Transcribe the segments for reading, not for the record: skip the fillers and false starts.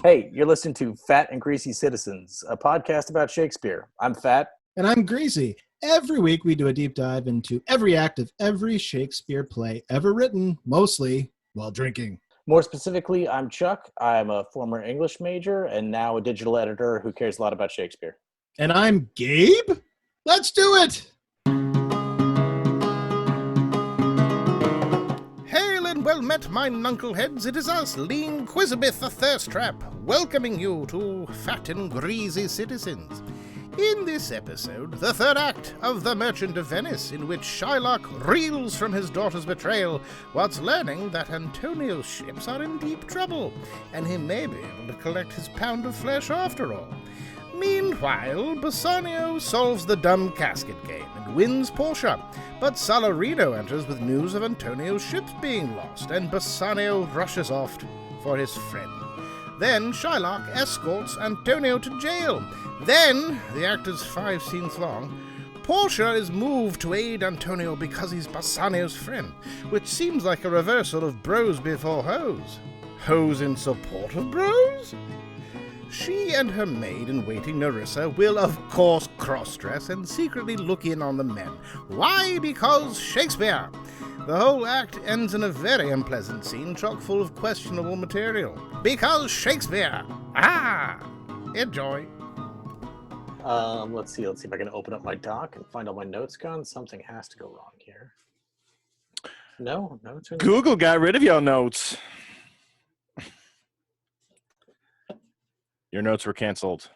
Hey, you're listening to Fat and Greasy Citizens, a podcast about Shakespeare. I'm Fat. And I'm Greasy. Every week we do a deep dive into every act of every Shakespeare play ever written, mostly while drinking. More specifically, I'm Chuck. I'm a former English major and now a digital editor who cares a lot about Shakespeare. And I'm Gabe. Let's do it! Hail and well met, mine knuckleheads. It is us, Lean Quizabeth the Thirst Trap, welcoming you to Fat and Greasy Citizens. In this episode, the third act of The Merchant of Venice, in which Shylock reels from his daughter's betrayal whilst learning that Antonio's ships are in deep trouble, and he may be able to collect his pound of flesh after all. Meanwhile, Bassanio solves the dumb casket game and wins Portia, but Salarino enters with news of Antonio's ships being lost, and Bassanio rushes off for his friend. Then Shylock escorts Antonio to jail. Then, the act is 5 scenes long, Portia is moved to aid Antonio because he's Bassanio's friend, which seems like a reversal of bros before hoes. Hoes in support of bros? She and her maid-in-waiting Nerissa will of course cross-dress and secretly look in on the men. Why? Because Shakespeare! The whole act ends in a very unpleasant scene chock full of questionable material. Because Shakespeare! Ah! Enjoy. Let's see if I can open up my doc and find all my notes gone. Something has to go wrong here. No, it's really Google got rid of your notes. Your notes were canceled.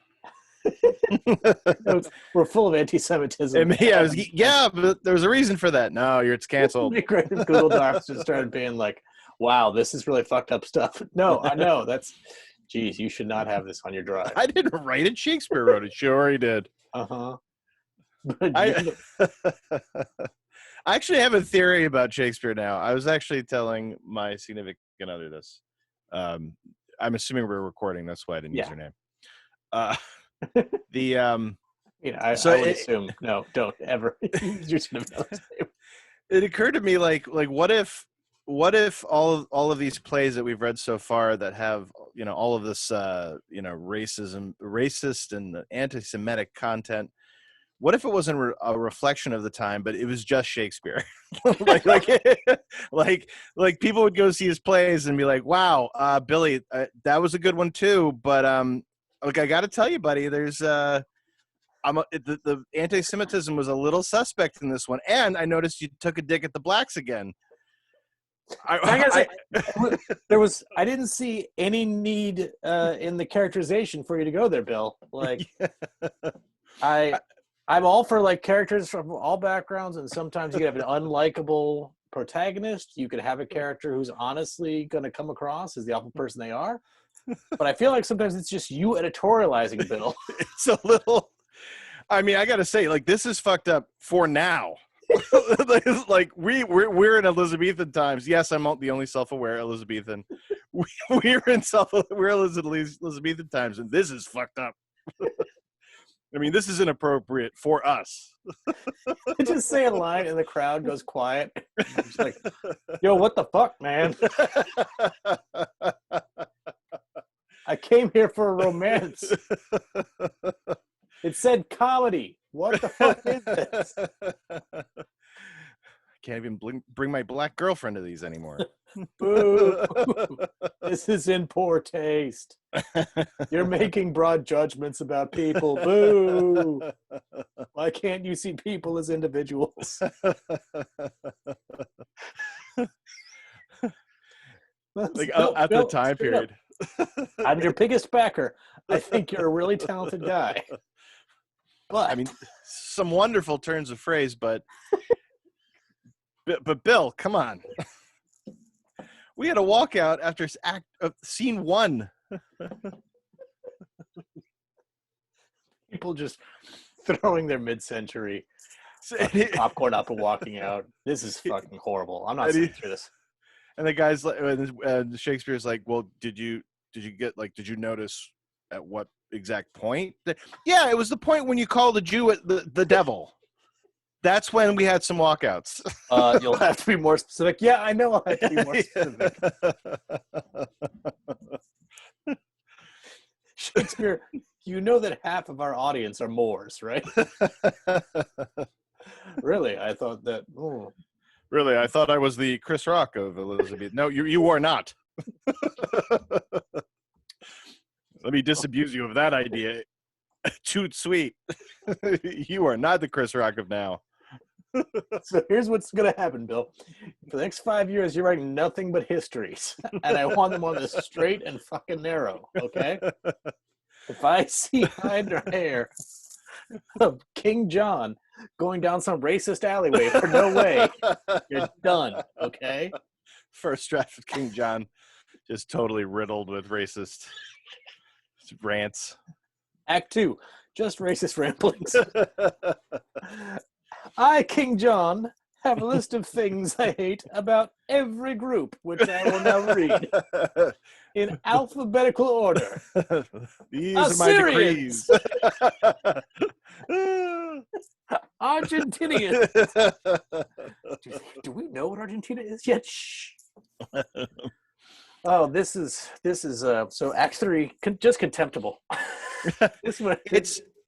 notes were full of anti-Semitism. Yeah, but there was a reason for that. No, it's canceled. It'd be great if Google Docs just started being like, wow, this is really fucked up stuff. No, I know. Geez, you should not have this on your drive. I didn't write it. Shakespeare wrote it. Sure, he did. Uh-huh. I actually have a theory about Shakespeare now. I was actually telling my significant other this. I'm assuming we're recording. That's why I didn't use your name. I would assume. No, don't ever use your significant name. It occurred to me, like what if all of these plays that we've read so far that have, all of this, racist and anti-Semitic content, what if it wasn't a reflection of the time, but it was just Shakespeare? like people would go see his plays and be like, "Wow, Billy, that was a good one too." But I got to tell you, buddy, there's the anti-Semitism was a little suspect in this one, and I noticed you took a dig at the blacks again. I didn't see any need in the characterization for you to go there, Bill. I'm all for characters from all backgrounds, and sometimes you can have an unlikable protagonist. You could have a character who's honestly going to come across as the awful person they are. But I feel like sometimes it's just you editorializing, Bill. It's a little. I mean, I got to say, this is fucked up for now. We're in Elizabethan times. Yes, I'm not the only self-aware Elizabethan. We're Elizabethan times, and this is fucked up. I mean, this is inappropriate for us. Just say a line and the crowd goes quiet. Just like, yo, what the fuck, man? I came here for a romance. It said comedy. What the fuck is this? I can't even bring my black girlfriend to these anymore. Boo. This is in poor taste. You're making broad judgments about people. Boo. Why can't you see people as individuals? At the time period. I'm your biggest backer. I think you're a really talented guy. But I mean, some wonderful turns of phrase, but Bill, come on. We had a walkout after scene 1. People just throwing their mid-century popcorn up and walking out. This is fucking horrible. I'm not sitting through this. And the guy's like, Shakespeare's like, well, did you notice at what exact point? Yeah, it was the point when you called the Jew the devil. That's when we had some walkouts. You'll have to be more specific. Yeah, I know I'll have to be more specific. Shakespeare, you know that half of our audience are Moors, right? Really, I thought that. Oh. Really, I thought I was the Chris Rock of Elizabeth. No, you are not. Let me disabuse you of that idea. Toot sweet. You are not the Chris Rock of now. So here's what's going to happen, Bill. For the next 5 years, you're writing nothing but histories, and I want them on the straight and fucking narrow, okay? If I see hide or hair of King John going down some racist alleyway for no way, you're done, okay? First draft of King John, just totally riddled with racist rants. Act 2, just racist ramblings. I, King John, have a list of things I hate about every group, which I will now read in alphabetical order. These are my decrees. Argentinians. Do we know what Argentina is yet? Shh. Oh, this is so Act 3, just contemptible. This one,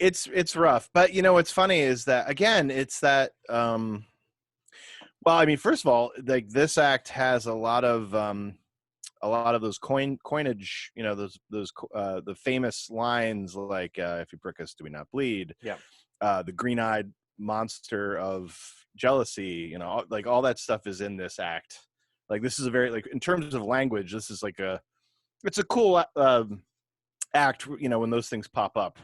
it's rough, but you know what's funny is that again, it's that. Well, I mean, first of all, like this act has a lot of those coinage. You know, those the famous lines like "If you prick us, do we not bleed?" Yeah. The green-eyed monster of jealousy. You know, like all that stuff is in this act. Like this is a very like in terms of language, this is like it's a cool act. You know, when those things pop up.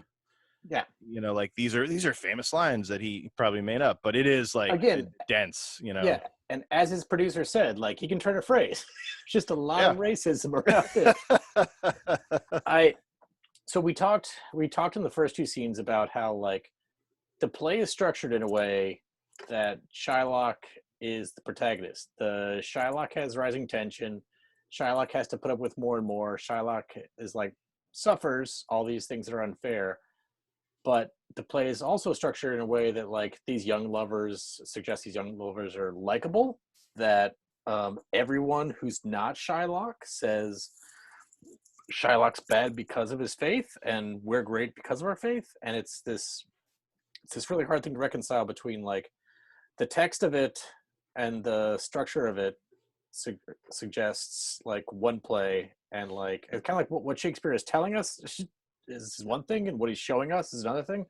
Yeah. You know, like these are famous lines that he probably made up, but it is like again dense, you know. Yeah, and as his producer said, like he can turn a phrase. Just a lot of racism around it. So we talked in the first two scenes about how like the play is structured in a way that Shylock is the protagonist. The Shylock has rising tension. Shylock has to put up with more and more. Shylock is like suffers all these things that are unfair. But the play is also structured in a way that like these young lovers are likable, that everyone who's not Shylock says Shylock's bad because of his faith and we're great because of our faith. And it's this really hard thing to reconcile between like the text of it and the structure of it suggests like one play, and like it's kind of like what Shakespeare is telling us is one thing, and what he's showing us is another thing.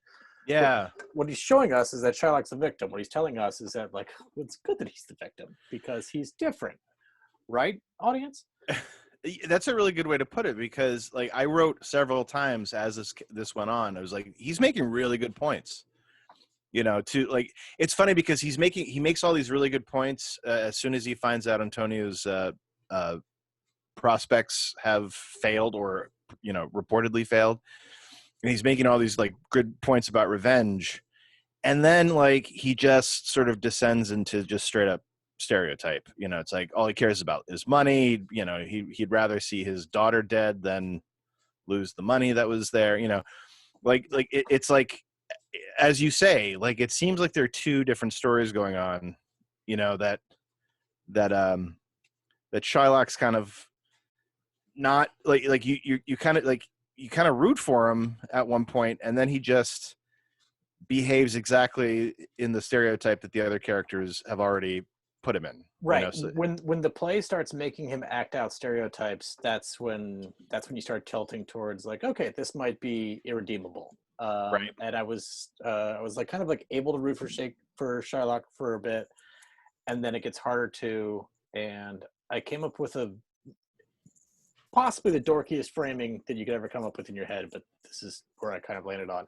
Yeah. What he's showing us is that Shylock's the victim. What he's telling us is that, like, it's good that he's the victim because he's different. Right, audience? That's a really good way to put it, because, like, I wrote several times as this went on. I was like, he's making really good points. You know, to like, it's funny because he makes all these really good points as soon as he finds out Antonio's prospects have failed or, you know, reportedly failed. And he's making all these like good points about revenge. And then like he just sort of descends into just straight up stereotype. You know, it's like all he cares about is money. You know, he'd rather see his daughter dead than lose the money that was there. You know, it's like, as you say, like it seems like there are two different stories going on. You know, that Shylock's kind of not like you kind of root for him at one point, and then he just behaves exactly in the stereotype that the other characters have already put him in. Right. You know, so, when the play starts making him act out stereotypes, that's when you start tilting towards like, okay, this might be irredeemable. Right. And I was like kind of like able to root for Shylock for a bit, and then it gets harder to. And I came up with possibly the dorkiest framing that you could ever come up with in your head, but this is where I kind of landed on,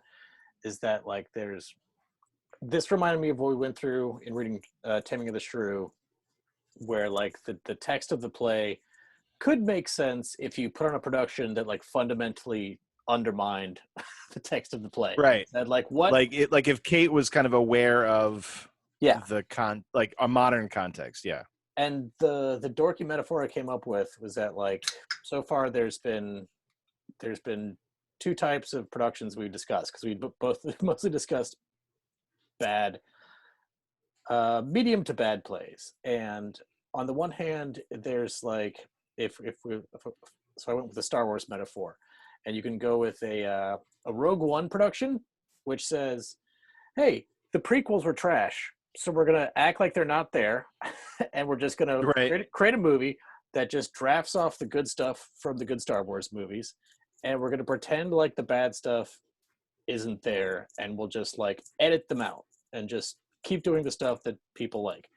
is that like this reminded me of what we went through in reading Taming of the Shrew, where like the text of the play could make sense if you put on a production that like fundamentally undermined the text of the play. right. That like what like if Kate was kind of aware of the like a modern context. Yeah. And the dorky metaphor I came up with was that like so far there's been two types of productions we've discussed, because we both mostly discussed bad medium to bad plays. And on the one hand, there's like so I went with the Star Wars metaphor, and you can go with a Rogue One production, which says, "Hey, the prequels were trash, so we're gonna act like they're not there, and we're just gonna Right. create a movie that just drafts off the good stuff from the good Star Wars movies, and we're gonna pretend like the bad stuff isn't there, and we'll just like edit them out and just keep doing the stuff that people like."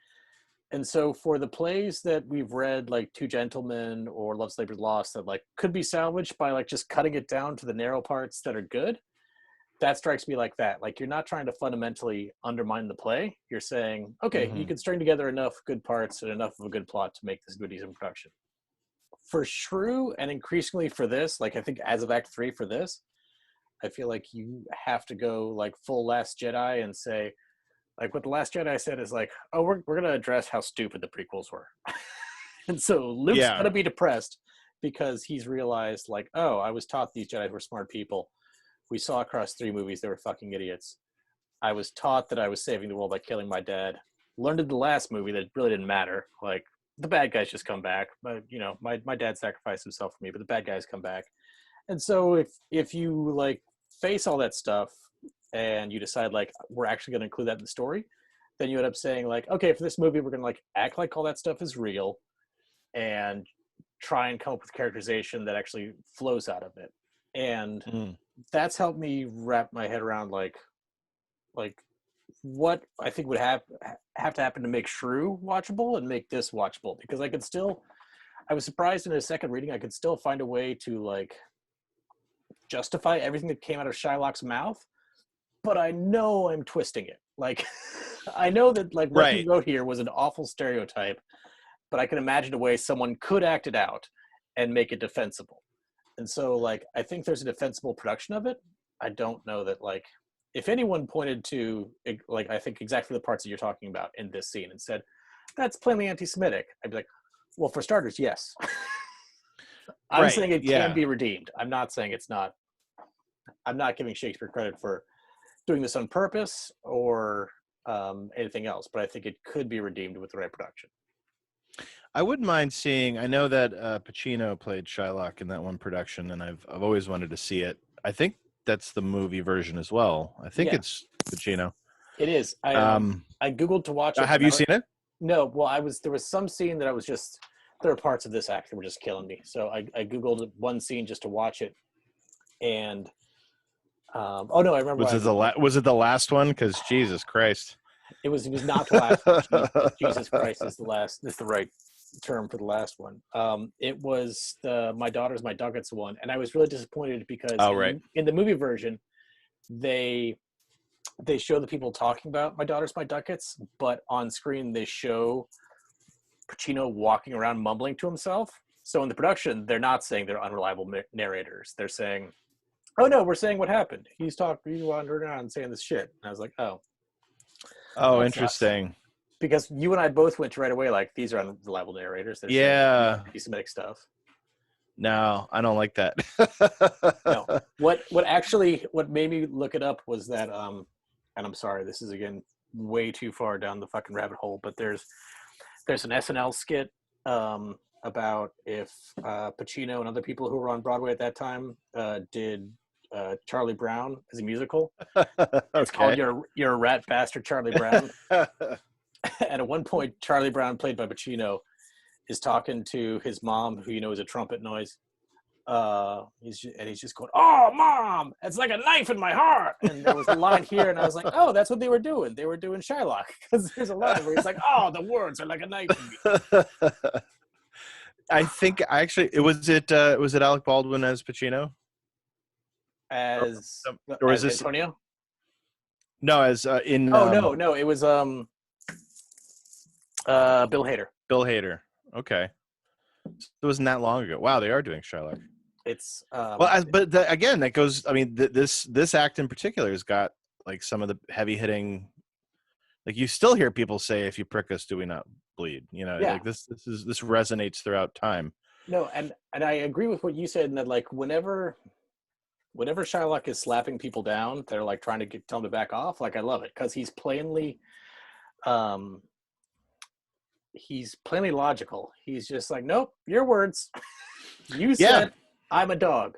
And so for the plays that we've read, like Two Gentlemen or Love Labor's Lost, that like could be salvaged by like just cutting it down to the narrow parts that are good, that strikes me like that. Like, you're not trying to fundamentally undermine the play. You're saying, okay, you can string together enough good parts and enough of a good plot to make this into a decent production. For Shrew, and increasingly for this, like I think as of Act 3 for this, I feel like you have to go like full Last Jedi and say, like what the Last Jedi said is like, oh, we're going to address how stupid the prequels were. And so Luke's Yeah. going to be depressed because he's realized like, oh, I was taught these Jedi were smart people. We saw across 3 movies they were fucking idiots. I was taught that I was saving the world by killing my dad. Learned in the last movie that it really didn't matter. Like, the bad guys just come back. But, you know, my dad sacrificed himself for me, but the bad guys come back. And so if you, like, face all that stuff and you decide, like, we're actually going to include that in the story, then you end up saying, like, okay, for this movie, we're going to, like, act like all that stuff is real and try and come up with characterization that actually flows out of it. And that's helped me wrap my head around like what I think would have to happen to make Shrew watchable and make this watchable, because I was surprised in a second reading I could still find a way to like justify everything that came out of Shylock's mouth, but I know I'm twisting it. Like I know that like what he wrote here was an awful stereotype, but I can imagine a way someone could act it out and make it defensible. And so, like, I think there's a defensible production of it. I don't know that, like, if anyone pointed to, like, I think exactly the parts that you're talking about in this scene and said, that's plainly anti-Semitic, I'd be like, well, for starters, yes. I'm saying it can be redeemed. I'm not saying it's not. I'm not giving Shakespeare credit for doing this on purpose or anything else, but I think it could be redeemed with the right production. I wouldn't mind seeing. I know that Pacino played Shylock in that one production, and I've always wanted to see it. I think that's the movie version as well. I think it's Pacino. It is. I googled to watch it. Have you seen it? No. Well, there was some scene that I was just. There are parts of this act that were just killing me, so I googled one scene just to watch it, and oh no, I remember. Was it the last one? Because Jesus Christ. It was not the last one. Jesus Christ is the right term for the last one. It was the My Daughter's My Ducats one, and I was really disappointed because in the movie version they show the people talking about My Daughter's My Ducats, but on screen they show Pacino walking around mumbling to himself. So in the production they're not saying they're unreliable narrators. They're saying, oh no, we're saying what happened. He's wandering around saying this shit. And I was like, oh, interesting. Because you and I both went right away like, these are unreliable narrators. They're anti-Semitic stuff. No, I don't like that. No. What made me look it up was that, and I'm sorry, this is again way too far down the fucking rabbit hole, but there's an SNL skit about if Pacino and other people who were on Broadway at that time did Charlie Brown as a musical. It's called You're a Rat Bastard, Charlie Brown. And at one point, Charlie Brown, played by Pacino, is talking to his mom, who is a trumpet noise. He's just going, "Oh, Mom, it's like a knife in my heart." And there was a line here, and I was like, "Oh, that's what they were doing. They were doing Shylock," because there's a line where he's like, "Oh, the words are like a knife in me." I think was it Alec Baldwin as Pacino? Or is this Antonio? No, as in. No, it was Bill Hader. Bill Hader. Okay, it wasn't that long ago. Wow, they are doing Shylock. It's again, that goes. I mean, this act in particular has got like some of the heavy hitting. Like, you still hear people say, "If you prick us, do we not bleed?" Like this resonates throughout time. No, and I agree with what you said, in that like whenever Shylock is slapping people down, they're like trying to tell him to back off. Like, I love it because he's plainly logical. He's just like, nope, your words. You said I'm a dog.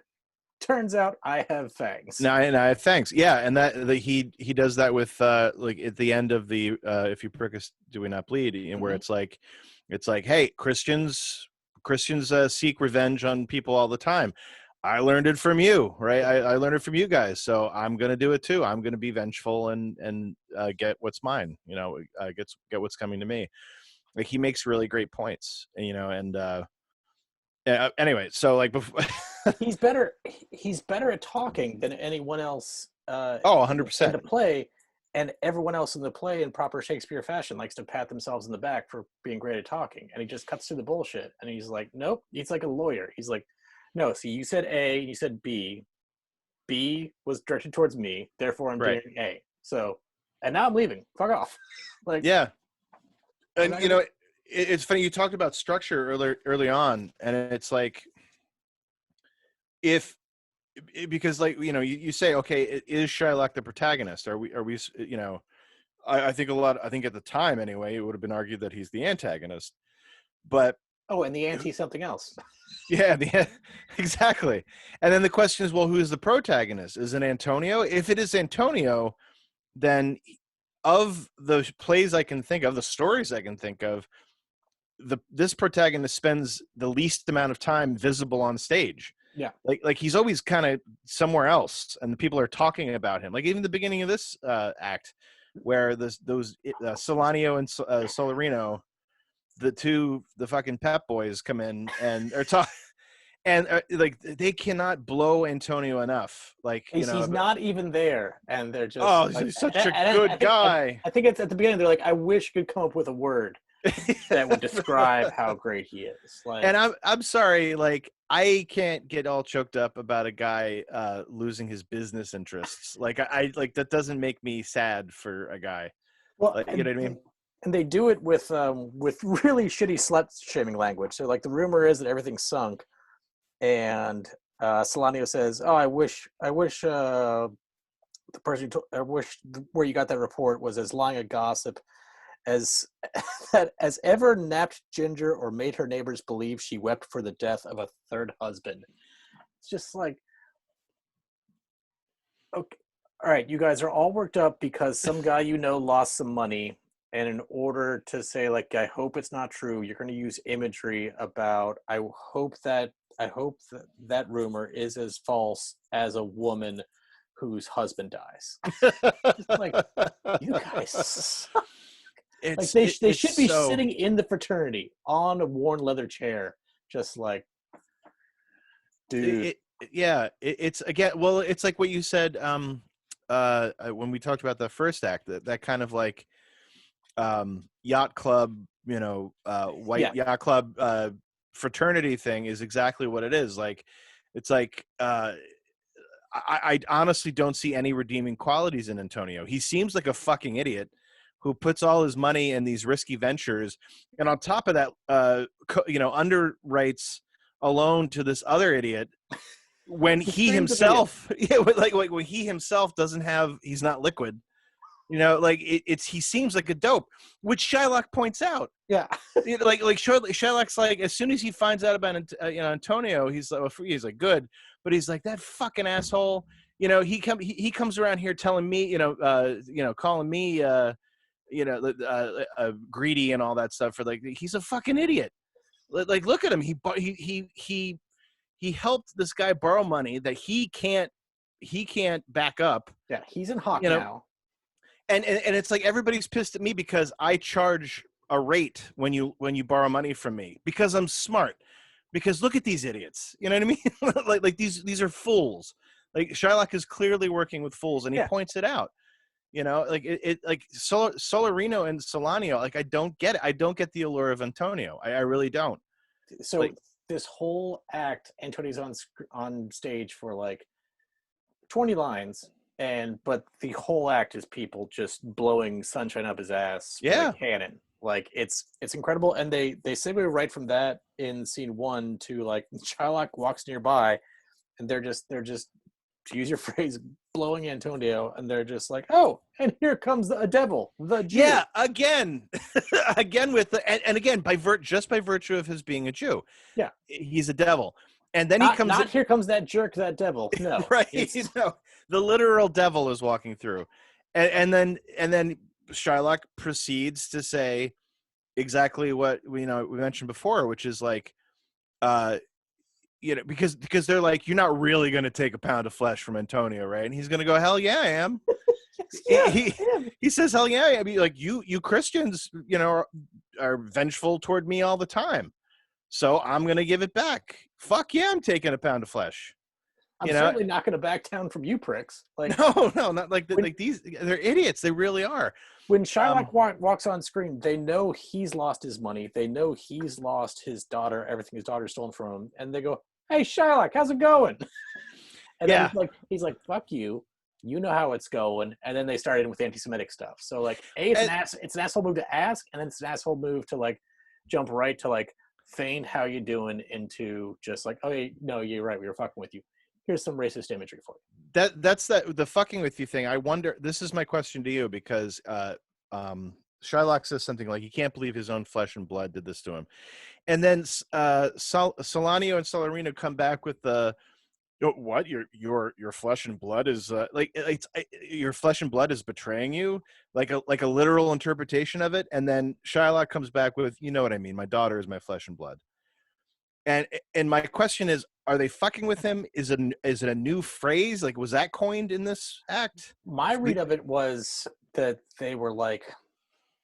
turns out I have fangs. No, and I thanks. Yeah, and he does that with like at the end of the if you prick us, do we not bleed? And where it's like, hey, Christians seek revenge on people all the time. I learned it from you, right? I learned it from you guys, so I'm gonna do it too. I'm gonna be vengeful and get what's mine. Get what's coming to me. Like he makes really great points, and anyway, so like before. he's better at talking than anyone else 100%. in the play, and everyone else in the play in proper Shakespeare fashion likes to pat themselves in the back for being great at talking, and he just cuts through the bullshit and he's like, nope. He's like a lawyer. He's like, no, see, you said A and you said B was directed towards me, therefore I'm doing A, so, and now I'm leaving, fuck off. Like, yeah. And it's funny, you talked about structure early on, and it's like, because like you say, okay, is Shylock the protagonist? Are we I think at the time anyway, it would have been argued that he's the antagonist, but and the anti something else. Yeah, exactly. And then the question is, well, who is the protagonist? Is it Antonio? If it is Antonio, then of the plays I can think of, the stories I can think of, this protagonist spends the least amount of time visible on stage. Yeah, like he's always kind of somewhere else, and the people are talking about him. Like even the beginning of this act, where those Solanio and Solarino, the fucking Pep boys come in and are talking, and like they cannot blow Antonio enough. Like he's not even there, and they're just he's such a good guy. I think it's at the beginning. They're like, I wish you could come up with a word that would describe how great he is. Like, and I'm sorry, like I can't get all choked up about a guy losing his business interests. Like I like that doesn't make me sad for a guy. Well, like, you know what I mean? And they do it with really shitty slut shaming language. So like the rumor is that everything's sunk, and Solanio says, "Oh, I wish the person where you got that report was as lying a gossip as as ever napped Ginger or made her neighbors believe she wept for the death of a third husband." It's just like, okay, all right, you guys are all worked up because some guy lost some money, and in order to say, like, I hope it's not true, you're going to use imagery about, I hope that rumor is as false as a woman whose husband dies. Like, you guys suck. Like they should be sitting in the fraternity on a worn leather chair, just like, dude. It's again. Well, it's like what you said when we talked about the first act. That kind of like yacht club, white yacht club fraternity thing is exactly what it is. Like, it's like I honestly don't see any redeeming qualities in Antonio. He seems like a fucking idiot who puts all his money in these risky ventures, and on top of that, underwrites a loan to this other idiot when he himself, when he himself he's not liquid. He seems like a dope, which Shylock points out. Yeah, Shylock's like, as soon as he finds out about Antonio, he's like good, but he's like, that fucking asshole. He comes around here telling me, calling me. Greedy and all that stuff. For like, he's a fucking idiot. Like, look at him. He helped this guy borrow money that he can't back up. Yeah, he's in hock now. And it's like everybody's pissed at me because I charge a rate when you borrow money from me because I'm smart. Because look at these idiots. You know what I mean? like these are fools. Like Shylock is clearly working with fools, and he points it out. Like Solarino and Solanio, like I don't get it. I don't get the allure of Antonio. I really don't. So this whole act, Antonio's on stage for like 20 lines, but the whole act is people just blowing sunshine up his ass with a cannon. Like it's incredible, and they segue right from that in scene 1 to like Shylock walks nearby, and they're just to use your phrase, blowing Antonio, and they're just like, oh, and here comes a devil, the Jew. Yeah, again with again by virtue of his being a Jew. Yeah, he's a devil. And then he comes not here comes that jerk, that devil. No, right. it's- The literal devil is walking through, and then Shylock proceeds to say exactly what we mentioned before, which is like, because they're like, you're not really going to take a pound of flesh from Antonio, right? And he's going to go, hell yeah, I am. yeah, He says, hell yeah, I mean, like you Christians, are vengeful toward me all the time, so I'm going to give it back. Fuck yeah, I'm taking a pound of flesh. I'm certainly not going to back down from you pricks. Like, no, not like these. They're idiots. They really are. when Shylock walks on screen, they know he's lost his money. They know he's lost his daughter, everything his daughter's stolen from him. And they go, hey, Shylock, how's it going? And then he's like, fuck you. You know how it's going. And then they started in with anti-Semitic stuff. So, like, it's an asshole move to ask, and then it's an asshole move to, like, jump right to, like, feign how you doing into just like, oh, no, you're right. We were fucking with you. Here's some racist imagery for you. That's the fucking with you thing. I wonder, this is my question to you, because Shylock says something like he can't believe his own flesh and blood did this to him. And then Solanio and Salarino come back with the, what, your flesh and blood is your flesh and blood is betraying you, like a literal interpretation of it. And then Shylock comes back with, you know what I mean, my daughter is my flesh and blood. And my question is, are they fucking with him? Is it a new phrase? Like, was that coined in this act? My read of it was that they were like,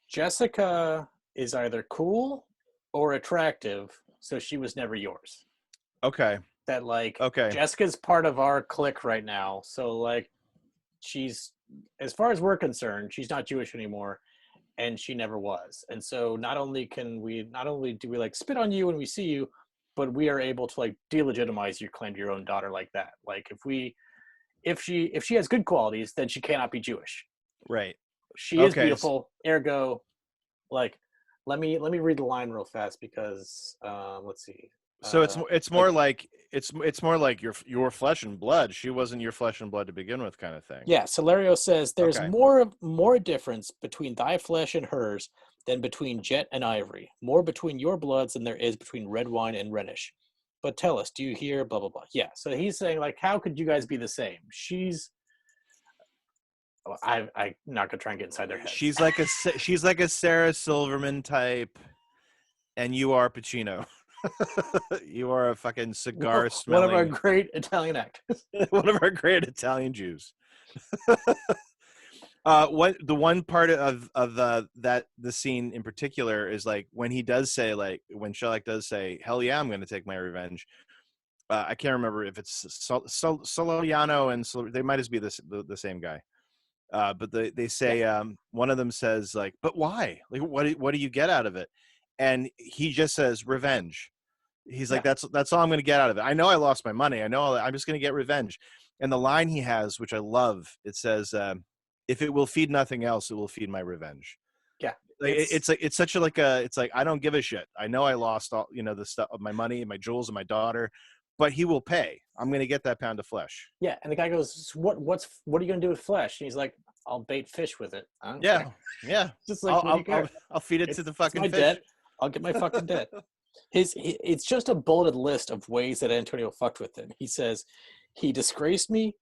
Jessica is either cool or attractive, so she was never yours. Okay. That, like, okay, Jessica's part of our clique right now, so, like, she's, as far as we're concerned, she's not Jewish anymore, and she never was. And so not only do we like spit on you when we see you, but we are able to, like, delegitimize your claim to your own daughter like that. Like, if she has good qualities, then she cannot be Jewish. Right. She is beautiful. Ergo, like, let me read the line real fast, because let's see. So it's more like your flesh and blood. She wasn't your flesh and blood to begin with, kind of thing. Yeah. Solario says there's more difference between thy flesh and hers than between jet and ivory, more between your bloods than there is between red wine and Rhenish. But tell us, do you hear blah, blah, blah? Yeah, so he's saying, like, how could you guys be the same? I'm not going to try and get inside their head. She's like a Sarah Silverman type, and you are Pacino. You are a fucking cigar smelling. One of our great Italian actors. One of our great Italian Jews. The one part of the scene in particular is, like, when he does say, like, when Shylock does say, hell yeah, I'm going to take my revenge. I can't remember if it's Soliano and they might as be the same guy. But they say, one of them says, like, but why? Like, what do you get out of it? And he just says revenge. He's like, that's all I'm going to get out of it. I know I lost my money. I know I'm just going to get revenge. And the line he has, which I love, it says, if it will feed nothing else, it will feed my revenge. Yeah. Like, it's such a, like, it's like, I don't give a shit. I know I lost all, the stuff of my money and my jewels and my daughter, but he will pay. I'm going to get that pound of flesh. Yeah. And the guy goes, what are you going to do with flesh? And he's like, I'll bait fish with it. Yeah. Just like, I'll feed it to the fucking my fish. Debt. I'll get my fucking debt. It's just a bulleted list of ways that Antonio fucked with him. He says, he disgraced me.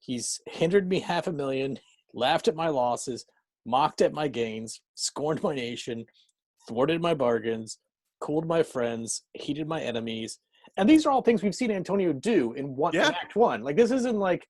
He's hindered me $500,000, laughed at my losses, mocked at my gains, scorned my nation, thwarted my bargains, cooled my friends, heated my enemies. And these are all things we've seen Antonio do in Act 1. Like, this isn't like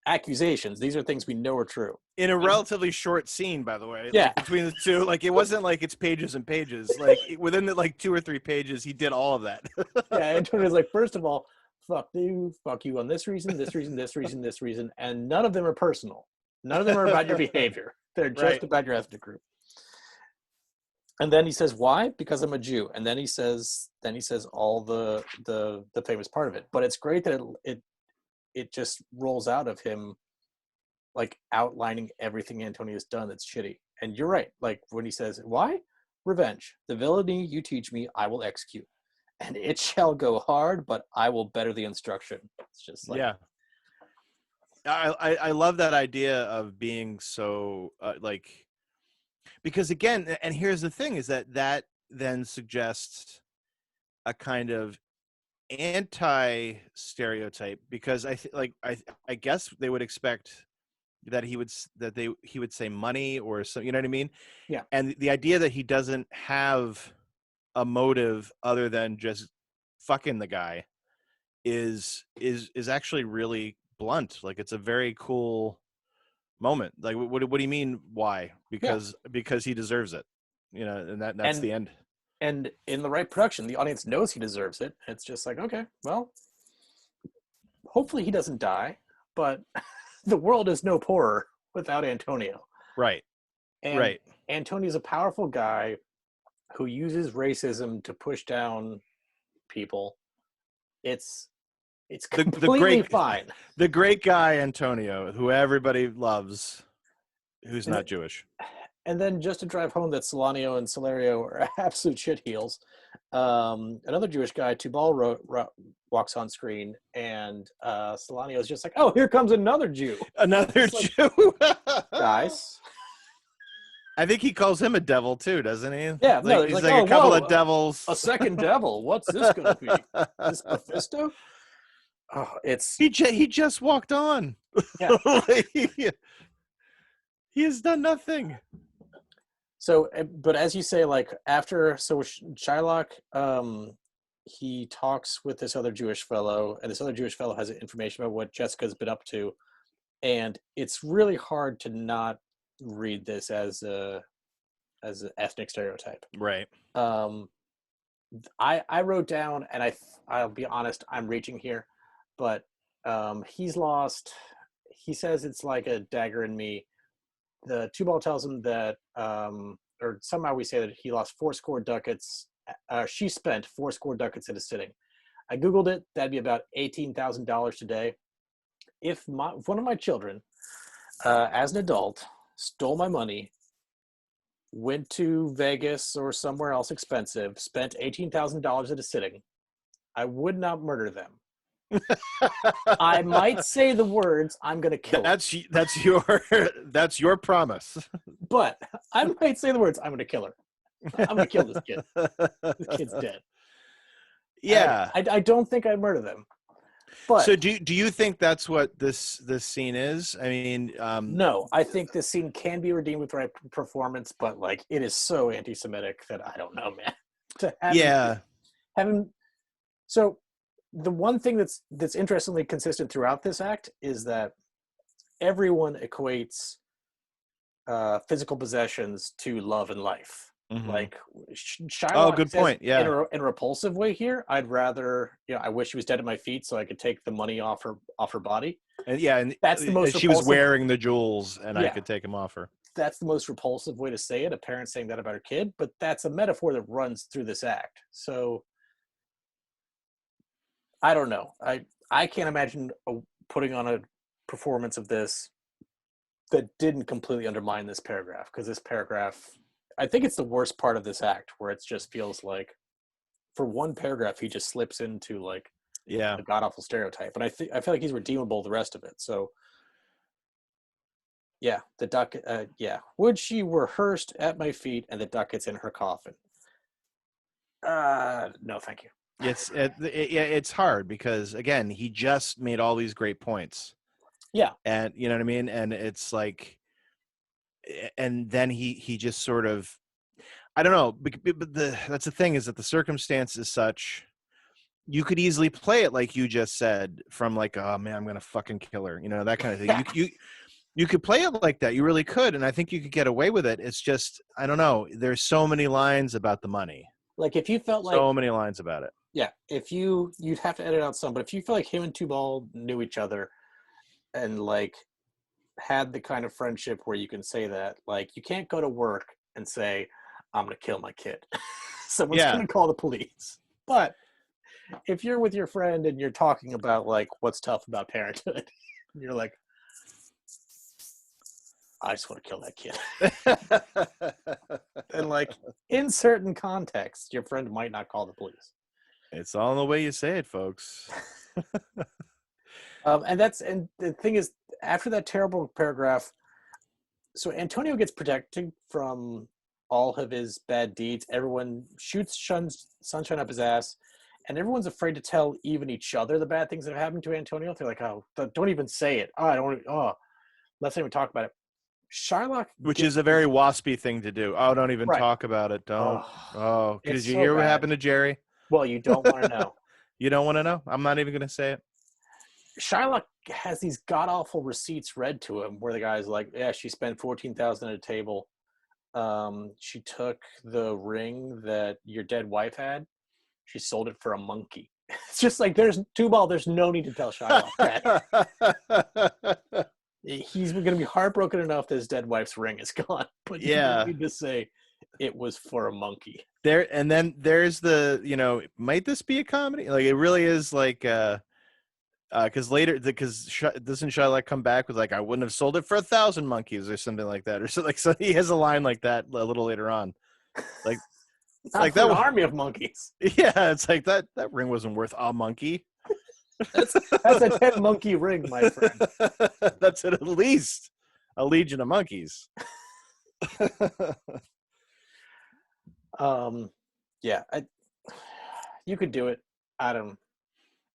accusations. These are things we know are true. In a relatively short scene, by the way. Yeah. Like, between the two, like, it wasn't like it's pages and pages. Like, within the, like, 2 or 3 pages, he did all of that. Yeah, Antonio's like, first of all, fuck you on this reason, this reason, this reason, this reason, and none of them are personal. None of them are about your behavior. They're just about your ethnic group. And then he says, why? Because I'm a Jew. And then he says all the famous part of it. But it's great that it just rolls out of him, like, outlining everything Antonio's done that's shitty. And you're right. Like, when he says, why? Revenge. The villainy you teach me, I will execute. And it shall go hard, but I will better the instruction. It's just like... Yeah. I love that idea of being so, like... Because, again, and here's the thing, is that then suggests a kind of anti-stereotype because I guess they would expect that he would say money or so, you know what I mean? Yeah. And the idea that he doesn't have a motive other than just fucking the guy is actually really blunt. Like, it's a very cool moment. Like, what do you mean why? Because he deserves it, you know, and that's the end. And in the right production, the audience knows he deserves it. It's just like, okay, well, hopefully he doesn't die, but the world is no poorer without Antonio. Right. And Right. Antonio's a powerful guy who uses racism to push down people. It's completely fine. The great guy Antonio, who everybody loves, who's not Jewish. And then just to drive home that Solanio and Celerio are absolute shit-heels, another Jewish guy, Tubal, walks on screen, and Solanio is just like, oh, here comes another Jew. Another like, Jew. Guys. I think he calls him a devil too, doesn't he? Yeah, no, he's like a couple of devils. A second devil. What's this going to be? Is this Mephisto? Oh, he just walked on. Yeah. He has done nothing. So, but as you say, like Shylock, he talks with this other Jewish fellow, and this other Jewish fellow has information about what Jessica's been up to, and it's really hard to not read this as an ethnic stereotype. Right. I wrote down, and I'll be honest, I'm reaching here, but he's lost. He says it's like a dagger in me. The Tubal tells him that, or somehow we say that he lost 4 ducats. She spent 4 ducats in a sitting. I Googled it. That'd be about $18,000 today. If one of my children, as an adult, stole my money, went to Vegas or somewhere else expensive, spent $18,000 at a sitting, I would not murder them. I might say the words, I'm going to kill him. That's your promise. But I might say the words, I'm going to kill her. I'm going to kill this kid. This kid's dead. Yeah. I don't think I'd murder them. But so do you think that's what this scene is? I mean, no, I think this scene can be redeemed with the right performance, but like it is so anti-Semitic that I don't know, man. To have him. So the one thing that's interestingly consistent throughout this act is that everyone equates physical possessions to love and life. Mm-hmm. Like Shylock good point. Yeah, in a repulsive way here. I'd rather, I wish she was dead at my feet so I could take the money off her body. And that's the most. She was wearing the jewels, and I could take them off her. That's the most repulsive way to say it. A parent saying that about her kid, but that's a metaphor that runs through this act. So I don't know. I can't imagine putting on a performance of this that didn't completely undermine this paragraph, because this paragraph, I think it's the worst part of this act, where it just feels like for one paragraph he just slips into like a god-awful stereotype, and I feel like he's redeemable the rest of it. So yeah, the duck, would she were hearsed at my feet and the ducats in her coffin. No, thank you. It's hard because again, he just made all these great points. Yeah. And you know what I mean? And it's like, and then he just sort of, I don't know, but that's the thing, is that the circumstance is such, you could easily play it like you just said, from like, oh man, I'm going to fucking kill her. You know, that kind of thing. You could play it like that. You really could. And I think you could get away with it. It's just, I don't know. There's so many lines about the money. Like if you felt like so many lines about it. Yeah. If you'd have to edit out some, but if you feel like him and Tubal knew each other and like had the kind of friendship where you can say that, like, you can't go to work and say, I'm going to kill my kid. Someone's going to call the police. But if you're with your friend and you're talking about like what's tough about parenthood, you're like, I just want to kill that kid. And like in certain contexts, your friend might not call the police. It's all in the way you say it, folks. And the thing is, after that terrible paragraph, so Antonio gets protected from all of his bad deeds. Everyone shoots Sunshine up his ass, and everyone's afraid to tell even each other the bad things that have happened to Antonio. They're like, oh, don't even say it. Oh, I don't. Oh, let's not even talk about it. Shylock, Which is a very waspy thing to do. Oh, don't even right. talk about it. Don't. Oh, it's did you so hear what bad. happened to Jerry? Well, you don't want to know. You don't want to know? I'm not even going to say it. Shylock has these god awful receipts read to him, where the guy's like, "Yeah, she spent $14,000 at a table. She took the ring that your dead wife had. She sold it for a monkey." It's just like there's no need to tell Shylock that. He's going to be heartbroken enough that his dead wife's ring is gone, but you don't need to say it was for a monkey. There, and then there's the, might this be a comedy? Like, it really is like, because later, doesn't Shylock come back with like, I wouldn't have sold it for 1,000 monkeys or something like that, or so like, so he has a line like that a little later on, like, like that an army of monkeys. Yeah, it's like that ring wasn't worth a monkey. That's a 10 monkey ring, my friend. That's at least a legion of monkeys. Yeah, you could do it. I don't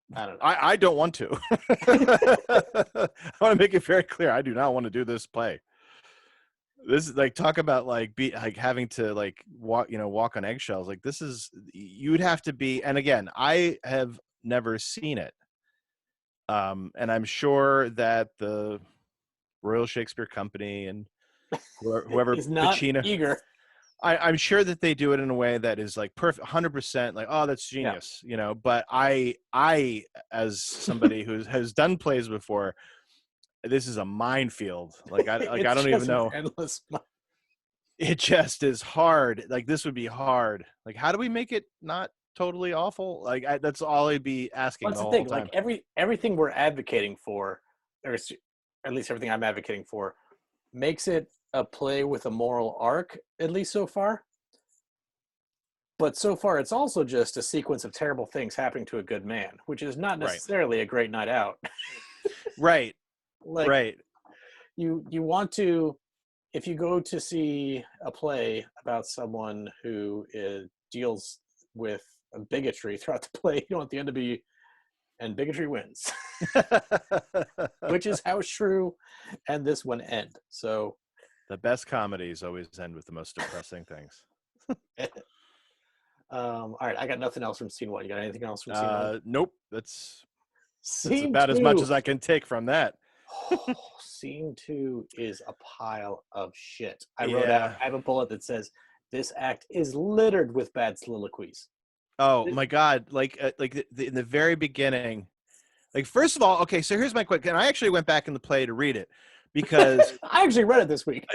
know. I don't want to. I want to make it very clear. I do not want to do this play. This is like, talk about like having to like walk on eggshells. Like, this is, you'd have to be. And again, I have never seen it. And I'm sure that the Royal Shakespeare Company and whoever is not Pacino, eager. I'm sure that they do it in a way that is like perfect, 100%. Like, oh, that's genius, But I, as somebody who has done plays before, this is a minefield. Like, I don't even know. Endless. It just is hard. Like, this would be hard. Like, how do we make it not totally awful? Like, that's all I'd be asking the whole time. Like, everything we're advocating for, or at least everything I'm advocating for, makes it a play with a moral arc, at least so far. But so far, it's also just a sequence of terrible things happening to a good man, which is not necessarily a great night out. Right. Like, right. You want to, if you go to see a play about someone who deals with bigotry throughout the play, you don't want the end to be, and bigotry wins, which is how Shrew and this one end. So the best comedies always end with the most depressing things. All right, I got nothing else from scene one. You got anything else from scene one? Nope. That's Scene about two. As much as I can take from that. Scene two is a pile of shit. I wrote out, I have a bullet that says, this act is littered with bad soliloquies. Oh my God. Like in the very beginning, like, first of all, okay, so here's my quick, and I actually went back in the play to read it because I actually read it this week.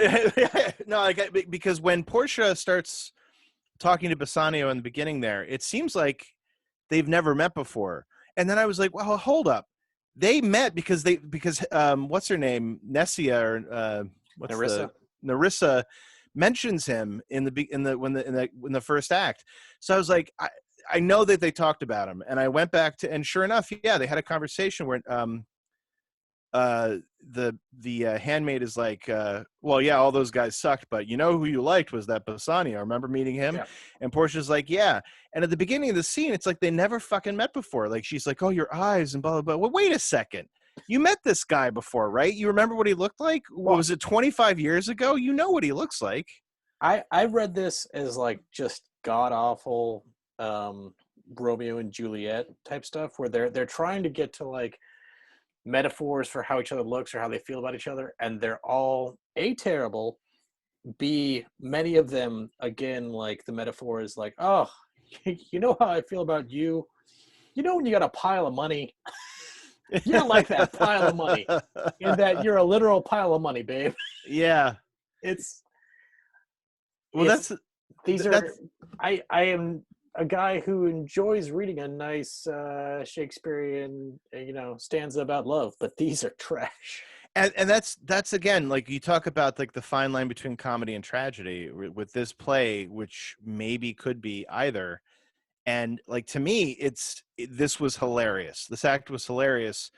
No, because when Portia starts talking to Bassanio in the beginning there, it seems like they've never met before. And then I was like, well, hold up. They met because what's her name? Nessia or Nerissa mentions him in the first act. So I was like, I know that they talked about him, and I went back to, and sure enough, yeah, they had a conversation where the handmaid is like, well, yeah, all those guys sucked, but who you liked was that Bassanio. Remember meeting him? Yeah. And Portia's like, yeah. And at the beginning of the scene, it's like they never fucking met before. Like, she's like, oh, your eyes and blah, blah, blah. Well, wait a second. You met this guy before, right? You remember what he looked like? What was it, 25 years ago? You know what he looks like. I read this as like just god awful Romeo and Juliet type stuff, where they're trying to get to like metaphors for how each other looks or how they feel about each other, and they're all A, terrible, B, many of them, again, like the metaphor is like, oh, you know how I feel about you? When you got a pile of money, you're like that pile of money, in that you're a literal pile of money, babe. Yeah. I am a guy who enjoys reading a nice Shakespearean, stanza about love, but these are trash. And that's again, like, you talk about like the fine line between comedy and tragedy with this play, which maybe could be either. And like, to me, this was hilarious. This act was hilarious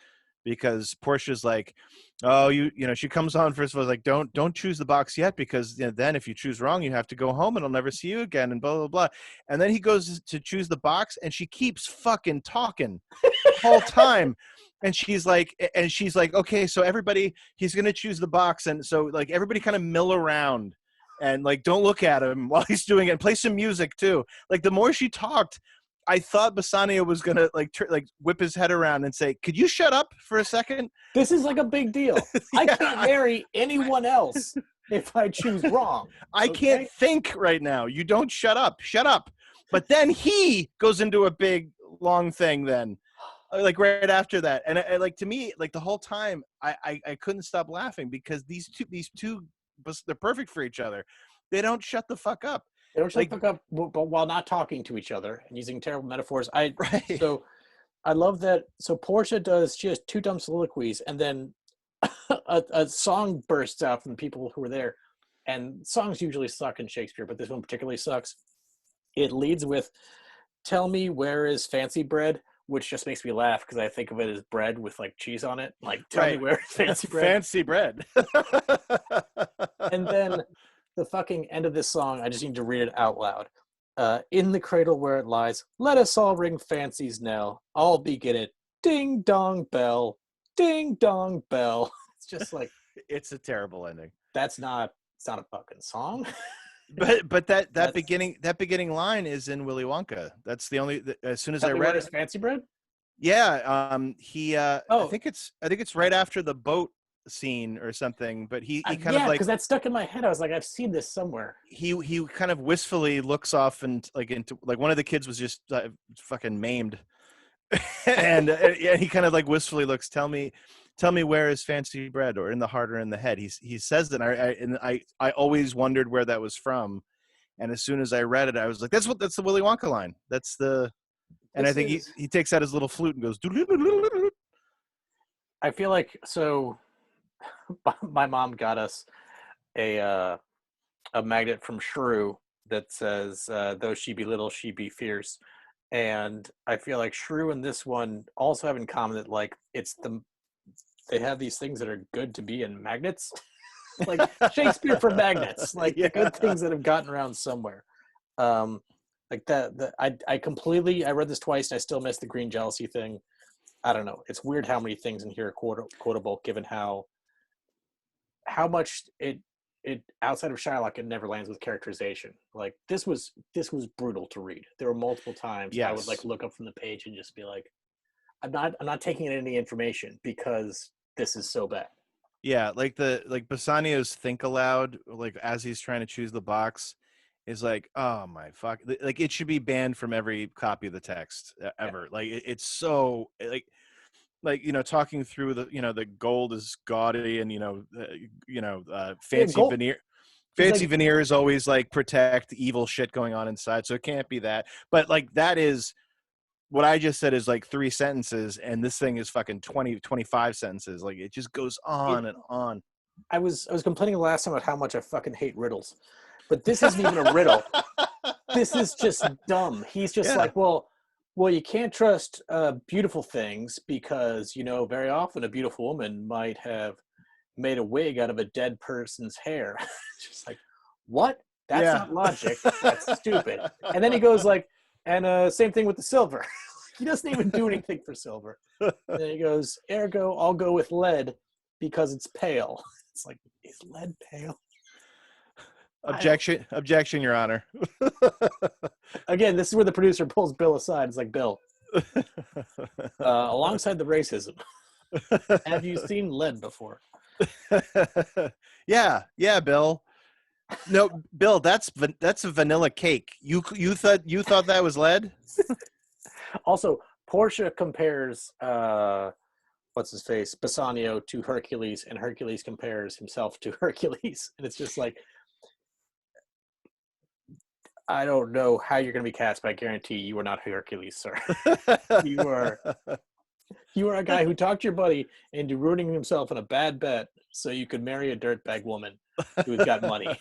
because Portia's like, oh, you know, she comes on first of all like, don't choose the box yet, because then if you choose wrong, you have to go home and I'll never see you again, and blah blah blah. And then he goes to choose the box, and she keeps fucking talking the whole time. And she's like, okay, so everybody, he's gonna choose the box, and so like everybody kind of mill around and like don't look at him while he's doing it, and play some music too. Like the more she talked, I thought Bassanio was gonna like whip his head around and say, "Could you shut up for a second?" This is like a big deal. I can't marry anyone else if I choose wrong. I can't think right now. You don't shut up. Shut up. But then he goes into a big long thing then. Like right after that. And I like, to me, like the whole time I couldn't stop laughing, because these two they're perfect for each other. They don't shut the fuck up. They don't shut the fuck up, but while not talking to each other and using terrible metaphors. So I love that. So Portia she has two dumb soliloquies, and then a song bursts out from the people who were there. And songs usually suck in Shakespeare, but this one particularly sucks. It leads with, "Tell me, where is fancy bread?" which just makes me laugh because I think of it as bread with like cheese on it. Like, tell me where is fancy bread? Fancy bread. And then the fucking end of this song, I just need to read it out loud. "In the cradle where it lies, let us all ring fancy's knell. All begin it, ding dong bell, ding dong bell." It's just like, it's a terrible ending. it's not a fucking song. But that beginning line is in Willy Wonka. That's the only. As soon as I read it, fancy bread. Yeah, I think it's right after the boat scene or something. But he kind of like, because that stuck in my head. I was like, I've seen this somewhere. He kind of wistfully looks off and like into like one of the kids was just fucking maimed, and he kind of like wistfully looks. Tell me where is fancy bread, or in the heart or in the head. He says that, and I always wondered where that was from, and as soon as I read it, I was like, that's the Willy Wonka line. That's the, and I think he takes out his little flute and goes. I feel like, so my mom got us a magnet from Shrew that says, "Though she be little, she be fierce," and I feel like Shrew and this one also have in common that like they have these things that are good to be in magnets, like Shakespeare for magnets, like good things that have gotten around somewhere. Like that. I read this twice and I still miss the green jealousy thing. I don't know. It's weird how many things in here are quotable, given how much it outside of Shylock, it never lands with characterization. Like this was brutal to read. There were multiple times I would like look up from the page and just be like, I'm not taking in any information because this is so bad. Yeah, like Bassanio's think aloud, like as he's trying to choose the box, is like, oh my fuck, like it should be banned from every copy of the text ever. Yeah. Like it's so like talking through the the gold is gaudy, and fancy veneer. Fancy veneer is always like protect evil shit going on inside, so it can't be that. But like that is. What I just said is like 3 sentences, and this thing is fucking 20, 25 sentences. Like it just goes on and on. I was complaining last time about how much I fucking hate riddles, but this isn't even a riddle. This is just dumb. He's just like, well, you can't trust beautiful things because very often a beautiful woman might have made a wig out of a dead person's hair. Just like, what? That's not logic. That's stupid. And then he goes like, and same thing with the silver. He doesn't even do anything for silver. And then he goes, ergo, I'll go with lead because it's pale. It's like, is lead pale? Objection, Your Honor. Again, this is where the producer pulls Bill aside. It's like, Bill, alongside the racism, have you seen lead before? Yeah, Bill. No, Bill, that's a vanilla cake. You thought that was lead? Also, Portia compares what's his face, Bassanio, to Hercules, and Hercules compares himself to Hercules, and it's just like, I don't know how you're going to be cast, but I guarantee you are not Hercules, sir. You are a guy who talked your buddy into ruining himself in a bad bet so you could marry a dirtbag woman who's got money.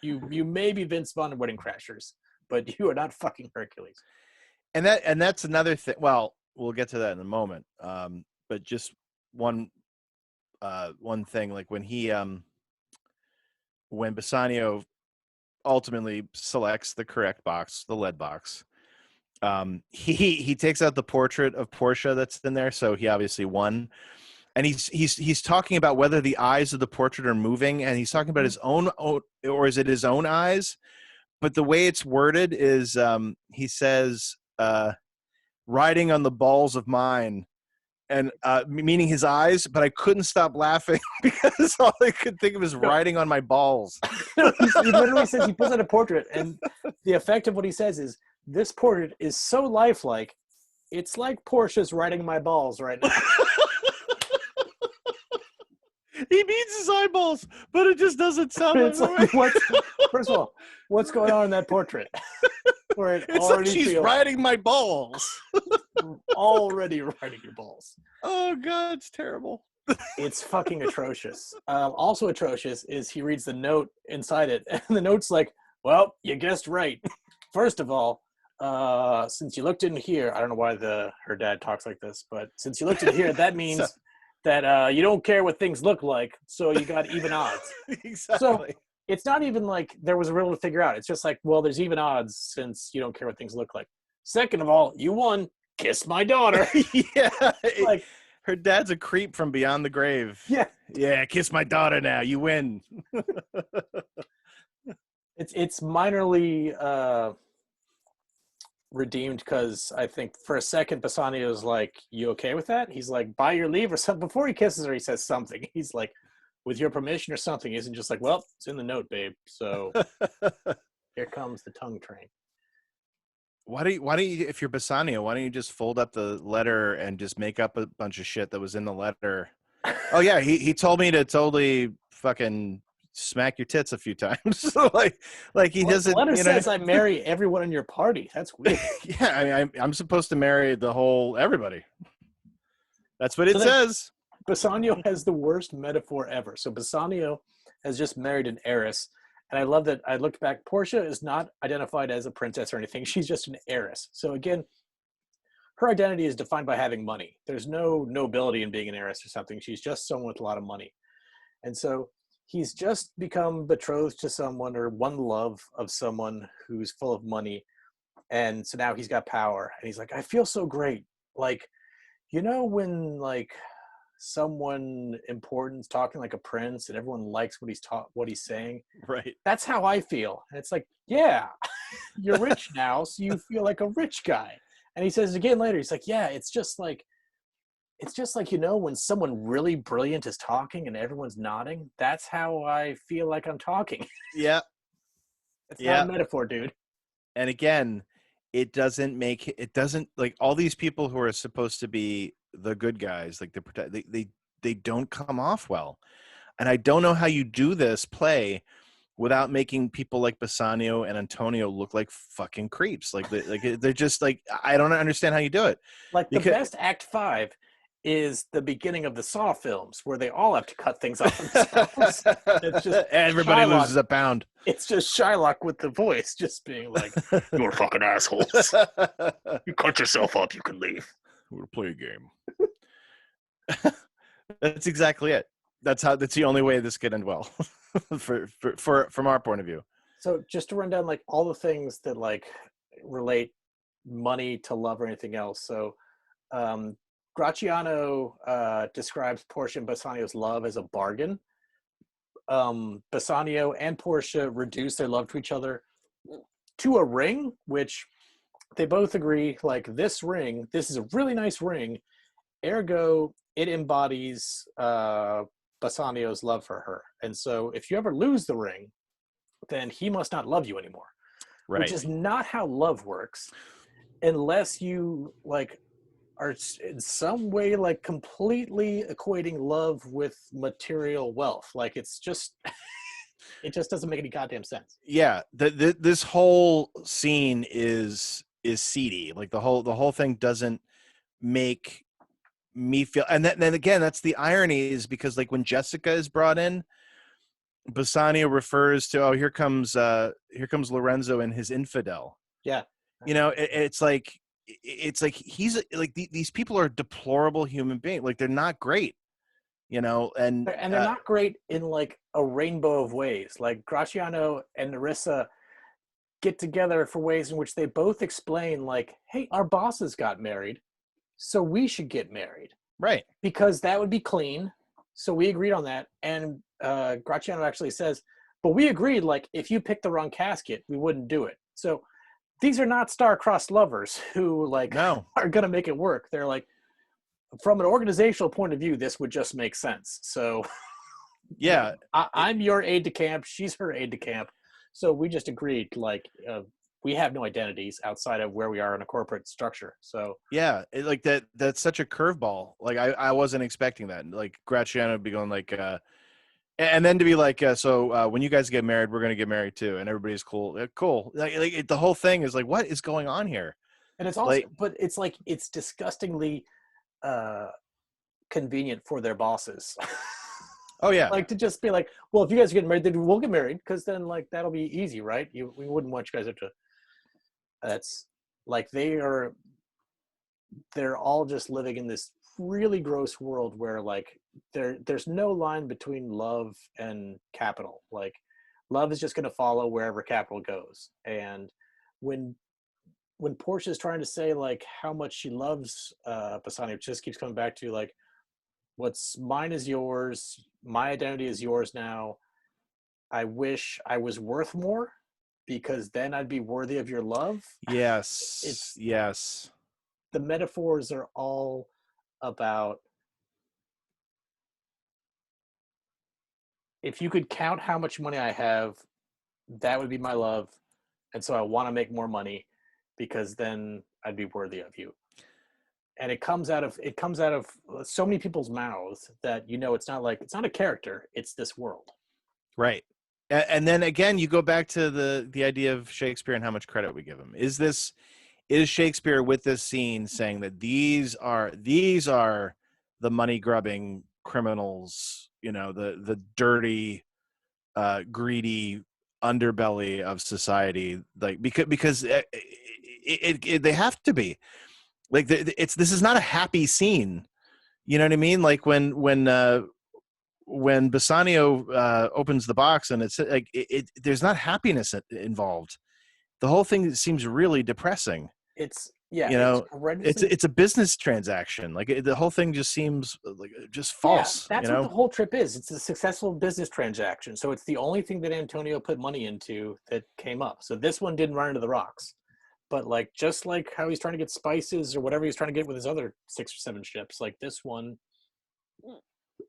You may be Vince Vaughn Wedding Crashers, but you are not fucking Hercules. And that's another thing. Well, we'll get to that in a moment. but just one thing, like when Bassanio ultimately selects the correct box, the lead box, he takes out the portrait of Portia that's in there, so he obviously won. And he's talking about whether the eyes of the portrait are moving, and he's talking about his own, or is it his own eyes? But the way it's worded is he says, riding on the balls of mine, and meaning his eyes, but I couldn't stop laughing because all I could think of is riding on my balls. He literally says, he pulls out a portrait, and the effect of what he says is, this portrait is so lifelike, it's like Portia's riding my balls right now. He means his eyeballs, but it just doesn't sound It's like like, first of all, what's going on in that portrait? Where it it's already like she's feels riding my balls. already riding your balls. Oh God, it's terrible. It's fucking atrocious. Also atrocious is he reads the note inside it, and the note's like, well, you guessed right. First of all, since you looked in here, I don't know why her dad talks like this, but since you looked in here, that means that you don't care what things look like, so you got even odds. Exactly. So it's not even like there was a riddle to figure out. It's just like, well, there's even odds since you don't care what things look like. Second of all, you won. Kiss my daughter. Yeah. Like, her dad's a creep from beyond the grave. yeah. Yeah, kiss my daughter now. You win. It's minorly redeemed because I think for a second Bassanio's like, you okay with that? He's like, by your leave or something. Before he kisses her, he says something. He's like, with your permission or something. He isn't just like, well, it's in the note, babe. So here comes the tongue train. Why don't you, if you're Bassanio, why don't you just fold up the letter and just make up a bunch of shit that was in the letter? Oh yeah, he told me to totally fucking smack your tits a few times. So like he doesn't. The letter says I marry everyone in your party. That's weird. Yeah, I mean, I'm supposed to marry the whole everybody. That's what it says. Bassanio has the worst metaphor ever. So Bassanio has just married an heiress. And I love that I looked back. Portia is not identified as a princess or anything. She's just an heiress. So again, her identity is defined by having money. There's no nobility in being an heiress or something. She's just someone with a lot of money. And so he's just become betrothed to someone or one love of someone who's full of money. And so now he's got power. And he's like, I feel so great. Like, you know, when like someone important's talking like a prince and everyone likes what he's saying, right? That's how I feel. And it's like, yeah, you're rich now, so you feel like a rich guy. And he says again later, he's like, yeah, it's just like, you know, when someone really brilliant is talking and everyone's nodding, that's how I feel like I'm talking. Yeah. It's not a metaphor, dude. And again, it doesn't like all these people who are supposed to be the good guys, like they don't come off well. And I don't know how you do this play without making people like Bassanio and Antonio look like fucking creeps. Like they're just like, I don't understand how you do it. Like the best Act 5 is the beginning of the Saw films where they all have to cut things off themselves. It's just everybody Shylock. loses a pound. It's just Shylock with the voice just being like, you're fucking assholes. You cut yourself up, you can leave. We'll play a game. That's exactly it. That's the only way this could end well from our point of view. So just to run down like all the things that like relate money to love or anything else. So Gratiano describes Portia and Bassanio's love as a bargain. Bassanio and Portia reduce their love to each other to a ring, which they both agree, like, this ring, this is a really nice ring, ergo it embodies Bassanio's love for her. And so if you ever lose the ring, then he must not love you anymore. Right. Which is not how love works, unless you like are in some way like completely equating love with material wealth. Like it's just it just doesn't make any goddamn sense. Yeah, this whole scene is seedy. Like the whole thing doesn't make me feel. And then again, that's the irony, is because like when Jessica is brought in, Bassanio refers to, oh, here comes Lorenzo and his infidel. Yeah. You know, it's like, it's like he's like these people are deplorable human beings. Like they're not great, you know. And they're not great in like a rainbow of ways. Like Graciano and Narissa get together for ways in which they both explain, like, hey, our bosses got married, so we should get married. right. Because that would be clean. So we agreed on that. And Graciano actually says, but we agreed, like, if you picked the wrong casket, we wouldn't do it. So these are not star-crossed lovers who, like, No. are going to make it work. They're like, from an organizational point of view, this would just make sense. So Yeah. I'm your aide-de-camp. She's her aide-de-camp. So we just agreed, like, we have no identities outside of where we are in a corporate structure. So Yeah, like that's such a curveball. Like I wasn't expecting that. Like Graciano would be going like and then to be like so when you guys get married, we're going to get married too, and everybody's cool. Cool. The whole thing is like, what is going on here? and it's also Like, but it's like it's disgustingly convenient for their bosses. oh yeah. Like to just be like, well, if you guys are getting married, then we'll get married, because then like that'll be easy, right? We wouldn't want you guys to. That's like they're all just living in this really gross world where like there's no line between love and capital. Like love is just going to follow wherever capital goes. And when Portia is trying to say like how much she loves Basani, it just keeps coming back to like, what's mine is yours, my identity is yours now. I wish I was worth more, because then I'd be worthy of your love. Yes. Yes. The metaphors are all about, if you could count how much money I have, that would be my love. And so I want to make more money, because then I'd be worthy of you. And it comes out of so many people's mouths that, you know, it's not a character, it's this world. Right. And then again, you go back to the idea of Shakespeare and how much credit we give him. Is Shakespeare with this scene saying that these are the money grubbing criminals, you know, the dirty, greedy underbelly of society, like because they have to be like this is not a happy scene, you know what I mean? Like when Bassanio opens the box and it's like there's not happiness involved. The whole thing seems really depressing. It's it's a business transaction. Like the whole thing just seems like just false. Yeah, that's what the whole trip is. It's a successful business transaction. So it's the only thing that Antonio put money into that came up. So this one didn't run into the rocks. But like just like how he's trying to get spices or whatever he's trying to get with his other 6 or 7 ships, like this one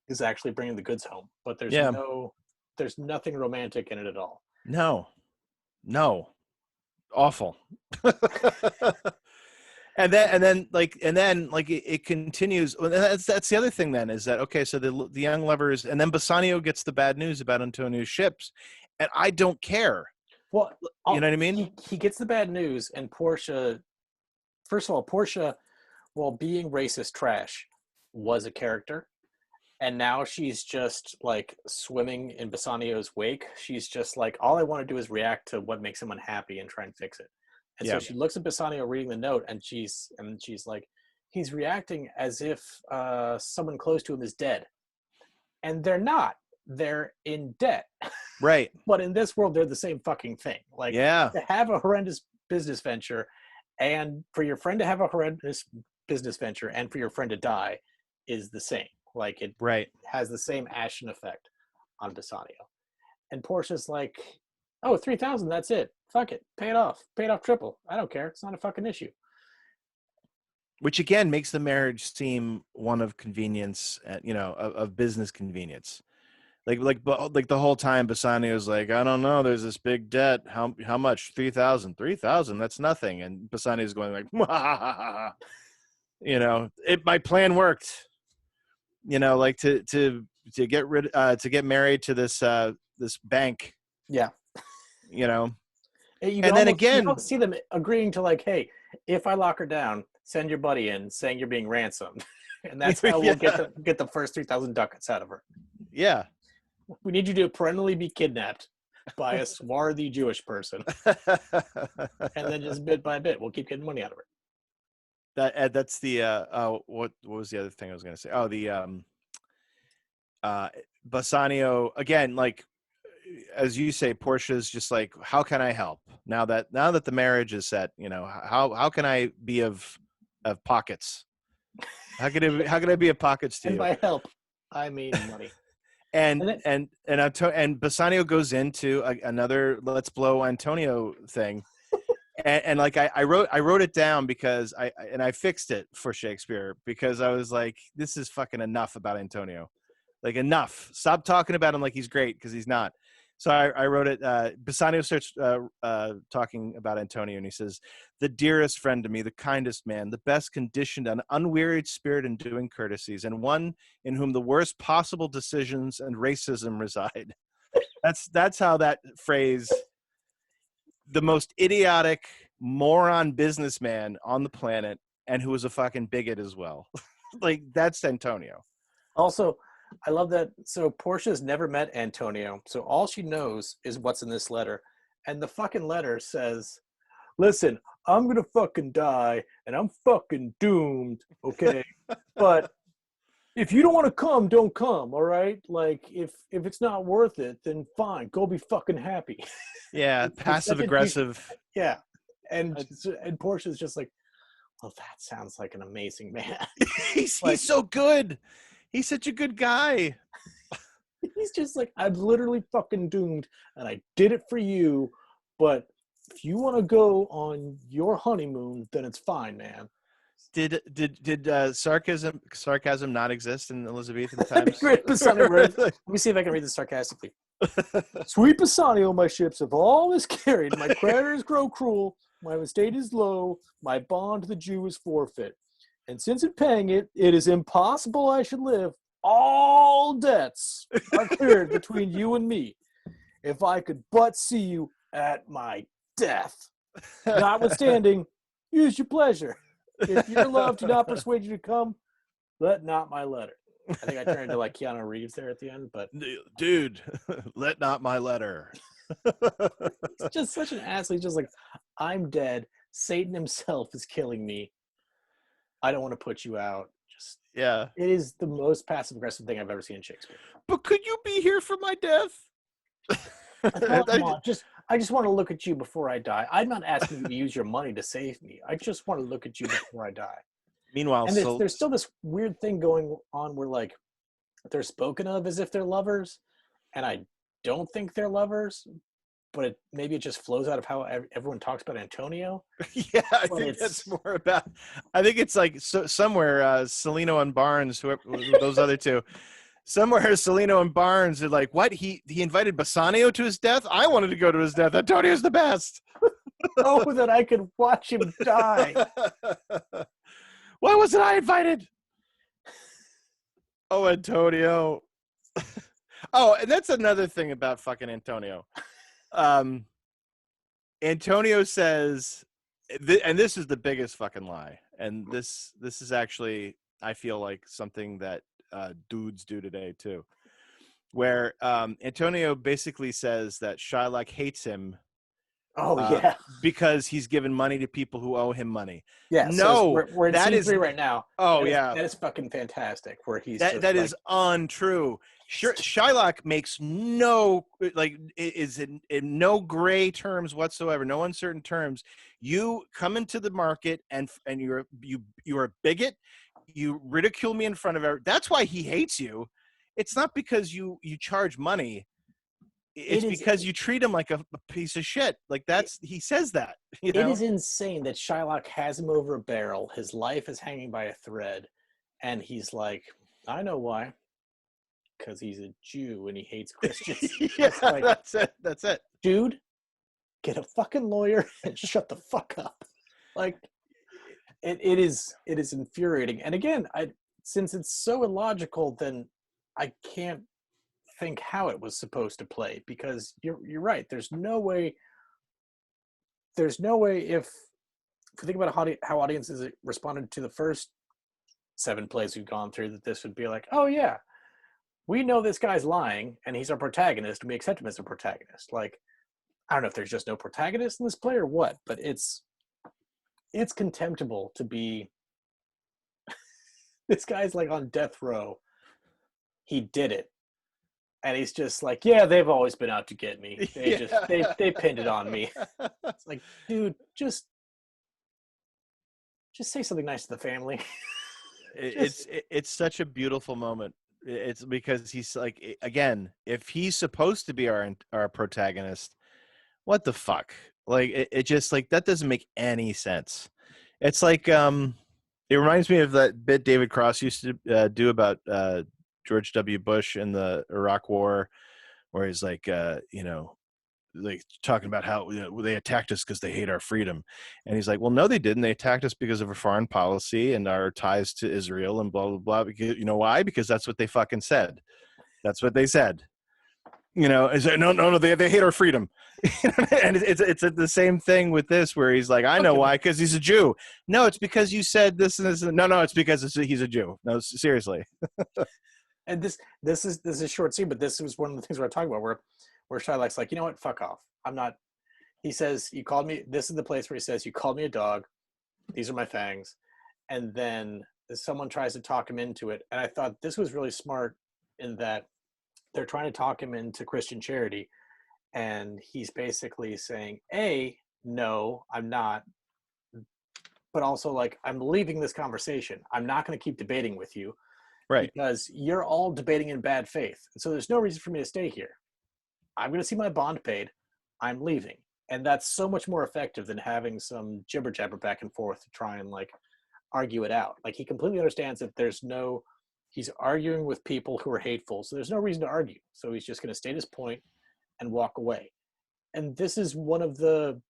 is actually bringing the goods home. But there's nothing romantic in it at all. No. Awful. and then it continues. That's the other thing then, is that okay, so the young lovers, and then Bassanio gets the bad news about Antonio's ships, and I don't care. Well, you know what I mean? He gets the bad news, and Portia, first of all, while being racist trash, was a character. And now she's just like swimming in Bassanio's wake. She's just like, all I want to do is react to what makes him unhappy and try and fix it. And so she looks at Bassanio reading the note, and she's like, he's reacting as if someone close to him is dead. And they're not. They're in debt. Right. But in this world, they're the same fucking thing. Like, to have a horrendous business venture, and for your friend to have a horrendous business venture, and for your friend to die is the same. Like it has the same Ashen effect on Bassanio. And Portia's like, oh, 3,000, that's it. Fuck it. Pay it off triple. I don't care. It's not a fucking issue. Which again makes the marriage seem one of convenience, of business convenience. Like the whole time Bassanio's like, I don't know, there's this big debt. How much? 3,000. 3,000, that's nothing. And Bassanio's going like, my plan worked. Like to get married to this bank. Yeah. And then again, you don't see them agreeing to like, hey, if I lock her down, send your buddy in saying you're being ransomed, and that's how we'll get the first 3,000 ducats out of her. Yeah. We need you to perennially be kidnapped by a swarthy Jewish person, and then just bit by bit, we'll keep getting money out of her. that's the what was the other thing I was gonna say? Oh, the Bassanio again, like as you say, Portia's just like, how can I help now that the marriage is set? You know, how can I be of pockets? How can I be of pockets to And you? by help, I mean money. And it- and Bassanio goes into another let's blow Antonio thing. And like I wrote it down because I fixed it for Shakespeare because I was like, this is fucking enough about Antonio. Like enough. Stop talking about him like he's great because he's not. So I wrote it. Bassanio starts talking about Antonio, and he says, "The dearest friend to me, the kindest man, the best conditioned and unwearied spirit in doing courtesies, and one in whom the worst possible decisions and racism reside." That's how that phrase, the most idiotic moron businessman on the planet, and who was a fucking bigot as well. Like that's Antonio. Also, I love that. So Portia's never met Antonio, so all she knows is what's in this letter. And the fucking letter says, listen, I'm gonna fucking die and I'm fucking doomed, okay? But if you don't want to come, don't come, all right? Like if it's not worth it, then fine, go be fucking happy. Yeah, It's passive such a deep- aggressive. Yeah. And Portia's just like, well, that sounds like an amazing man. He's Like- so good. He's such a good guy. He's just like, I'm literally fucking doomed, and I did it for you. But if you want to go on your honeymoon, then it's fine, man. Did sarcasm not exist in Elizabethan times? Great Bassanio wrote. Let me see if I can read this sarcastically. Sweet Bassanio, my ships have all miscarried. My creditors grow cruel. My estate is low. My bond to the Jew is forfeit. And since in paying it, it is impossible I should live. All debts are cleared between you and me. If I could but see you at my death. Notwithstanding, use your pleasure. If your love do not persuade you to come, let not my letter. I think I turned into like Keanu Reeves there at the end, but Dude, let not my letter. it's just such an ass. He's just like, I'm dead. Satan himself is killing me. I don't want to put you out. Just Yeah. it is the most passive aggressive thing I've ever seen in Shakespeare. But could you be here for my death? Come on, I just want to look at you before I die. I'm not asking you to use your money to save me. I just want to look at you before I die. Meanwhile, And there's still this weird thing going on where like they're spoken of as if they're lovers, and I don't think they're lovers, but maybe it just flows out of how everyone talks about Antonio. yeah, I Well, think that's more about. I think it's like somewhere Celino and Barnes, whoever those other two. Somewhere Celino and Barnes are like, what? He invited Bassanio to his death? I wanted to go to his death. Antonio's the best. Oh, that I could watch him die. Why wasn't I invited? Oh, Antonio. Oh, and that's another thing about fucking Antonio. Antonio says, and this is the biggest fucking lie. And this is actually, I feel like something that dudes do today too, where Antonio basically says that Shylock hates him. Oh yeah, because he's given money to people who owe him money. yeah. No, So we're in that scene is 3 right now. Oh that yeah, that is fucking fantastic. Where he's that just like, like, is untrue. Shylock makes no is in no gray terms whatsoever, no uncertain terms. You come into the market and you're a bigot. You ridicule me in front of everyone. That's why he hates you. It's not because you charge money. It's because you treat him like a piece of shit. Like he says that. You know? It is insane that Shylock has him over a barrel. His life is hanging by a thread, and he's like, I know why. Because he's a Jew and he hates Christians. Yeah, like, that's it. Dude, get a fucking lawyer and shut the fuck up. Like, it is infuriating. And again, since it's so illogical, then I can't think how it was supposed to play, because you're right. There's no way if we think about how audiences responded to the first 7 plays we've gone through, that this would be like, oh yeah, we know this guy's lying and he's our protagonist and we accept him as a protagonist. Like, I don't know if there's just no protagonist in this play or what, but it's contemptible to be This guy's like on death row. He did it. And he's just like, yeah, they've always been out to get me. They pinned it on me. It's like, dude, just say something nice to the family. It's such a beautiful moment. It's because he's like, again, if he's supposed to be our protagonist, what the fuck? Like it just like that doesn't make any sense. It's like it reminds me of that bit David Cross used to do about George W. Bush in the Iraq War, where he's like, like talking about how they attacked us because they hate our freedom. And he's like, well, no, they didn't. They attacked us because of our foreign policy and our ties to Israel and blah, blah, blah. Because, you know why? Because that's what they fucking said. That's what they said. Is like, no, they hate our freedom. And it's the same thing with this, where he's like, I know why, because he's a Jew. No, it's because you said this and this. No, it's because he's a Jew. No, seriously. And this is a short scene, but this was one of the things we're talking about where Shylock's like, you know what, fuck off. I'm not. He says, you called me. This is the place where he says, you called me a dog. These are my fangs. And then someone tries to talk him into it. And I thought this was really smart in that they're trying to talk him into Christian charity. And he's basically saying, A, no, I'm not. But also, like, I'm leaving this conversation. I'm not going to keep debating with you. Right. Because you're all debating in bad faith. And so there's no reason for me to stay here. I'm going to see my bond paid. I'm leaving. And that's so much more effective than having some jibber jabber back and forth to try and like argue it out. Like he completely understands that he's arguing with people who are hateful. So there's no reason to argue. So he's just going to state his point and walk away. And this is one of the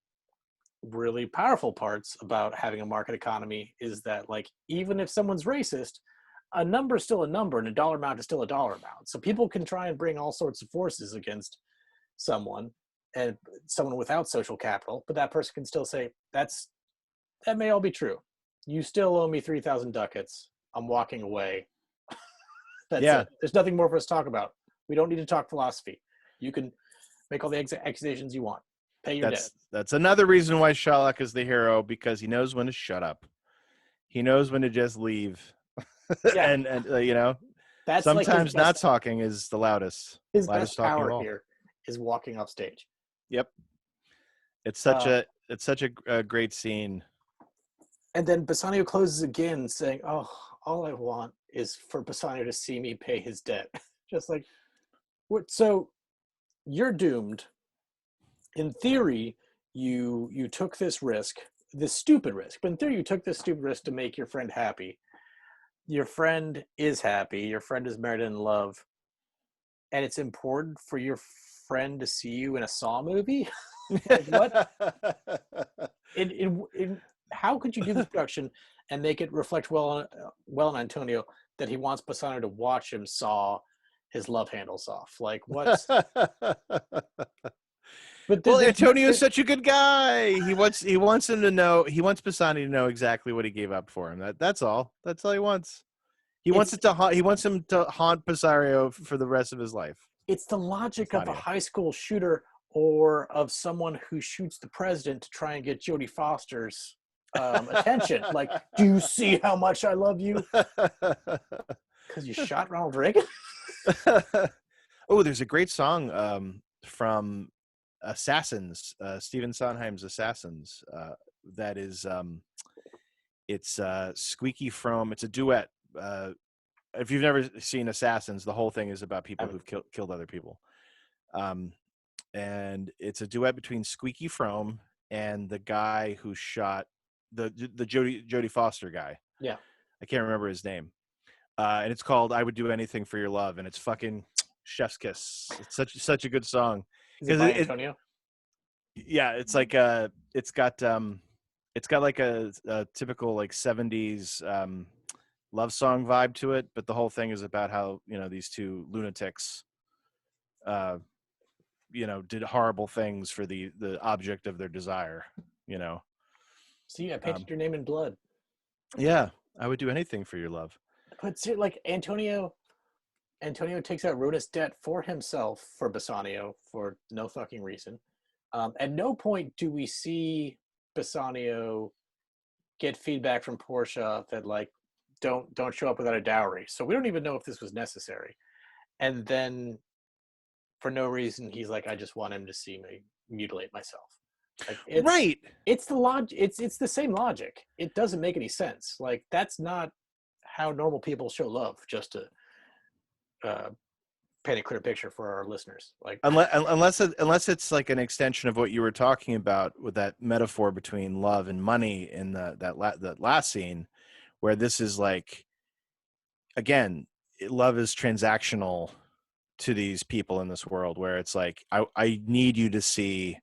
really powerful parts about having a market economy is that like, even if someone's racist, a number is still a number and a dollar amount is still a dollar amount. So people can try and bring all sorts of forces against someone and someone without social capital, but that person can still say, that may all be true. You still owe me 3,000 ducats. I'm walking away. That's it. There's nothing more for us to talk about. We don't need to talk philosophy. You can make all the accusations you want. Pay your debt. That's another reason why Shylock is the hero, because he knows when to shut up. He knows when to just leave. Yeah. and that's sometimes like not talking is the loudest. His loudest best power here is walking off stage. Yep. It's such a great scene. And then Bassanio closes again saying, oh, all I want is for Bassanio to see me pay his debt. Just like, what? So you're doomed. In theory, you took this risk, this stupid risk, but in theory you took this stupid risk to make your friend happy. Your friend is happy. Your friend is married in love. And it's important for your friend to see you in a Saw movie? Like, what? How could you do this production and make it reflect well on Antonio that he wants Bassanio to watch him saw his love handles off? Like, what's... But Antonio's such a good guy. He wants him to know. He wants Bassanio to know exactly what he gave up for him. That's all. That's all he wants. He wants him to haunt Bassanio for the rest of his life. It's the logic of a high school shooter or of someone who shoots the president to try and get Jodie Foster's attention. Like, do you see how much I love you? Because you shot Ronald Reagan. Oh, there's a great song from Assassins, Stephen Sondheim's Assassins. That is, it's Squeaky Fromme. It's a duet. If you've never seen Assassins, the whole thing is about people who've killed other people. And it's a duet between Squeaky Fromme and the guy who shot the Jodie Foster guy. Yeah, I can't remember his name. And it's called "I Would Do Anything for Your Love," and it's fucking chef's kiss. It's such a good song. Is it by Antonio? Yeah, it's like it's got like a typical like 70s love song vibe to it, but the whole thing is about how these two lunatics did horrible things for the object of their desire. See, I painted your name in blood. Yeah, I would do anything for your love. But see, like Antonio takes out ruinous debt for himself for Bassanio for no fucking reason. At no point do we see Bassanio get feedback from Portia that like don't show up without a dowry. So we don't even know if this was necessary. And then for no reason, he's like, I just want him to see me mutilate myself. Like, Right. It's it's the same logic. It doesn't make any sense. Like, that's not how normal people show love. Just to paint a clear picture for our listeners. Like, unless it's like an extension of what you were talking about with that metaphor between love and money in that last scene, where this is like, again, love is transactional to these people in this world, where it's like, I need you to see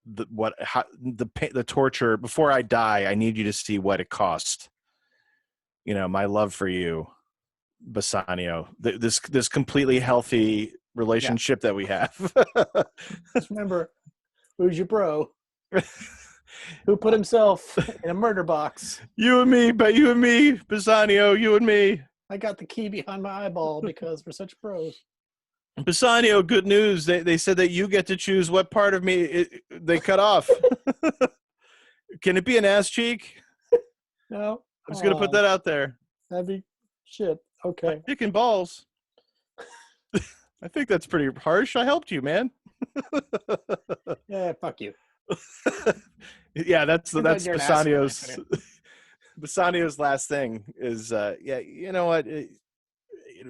the torture before I die. I need you to see what it cost. My love for you, Bassanio. This completely healthy relationship that we have. Just remember, who's your bro? Who put himself in a murder box? You and me, Bassanio. You and me. I got the key behind my eyeball because we're such bros. Bassanio, good news. They said that you get to choose what part of me they cut off. Can it be an ass cheek? No. I'm just going to put that out there. That'd be shit. Okay. Dick and balls. I think that's pretty harsh. I helped you, man. Yeah, fuck you. Yeah, that's Bassanio's. asshole. Bassanio's last thing is, you know what?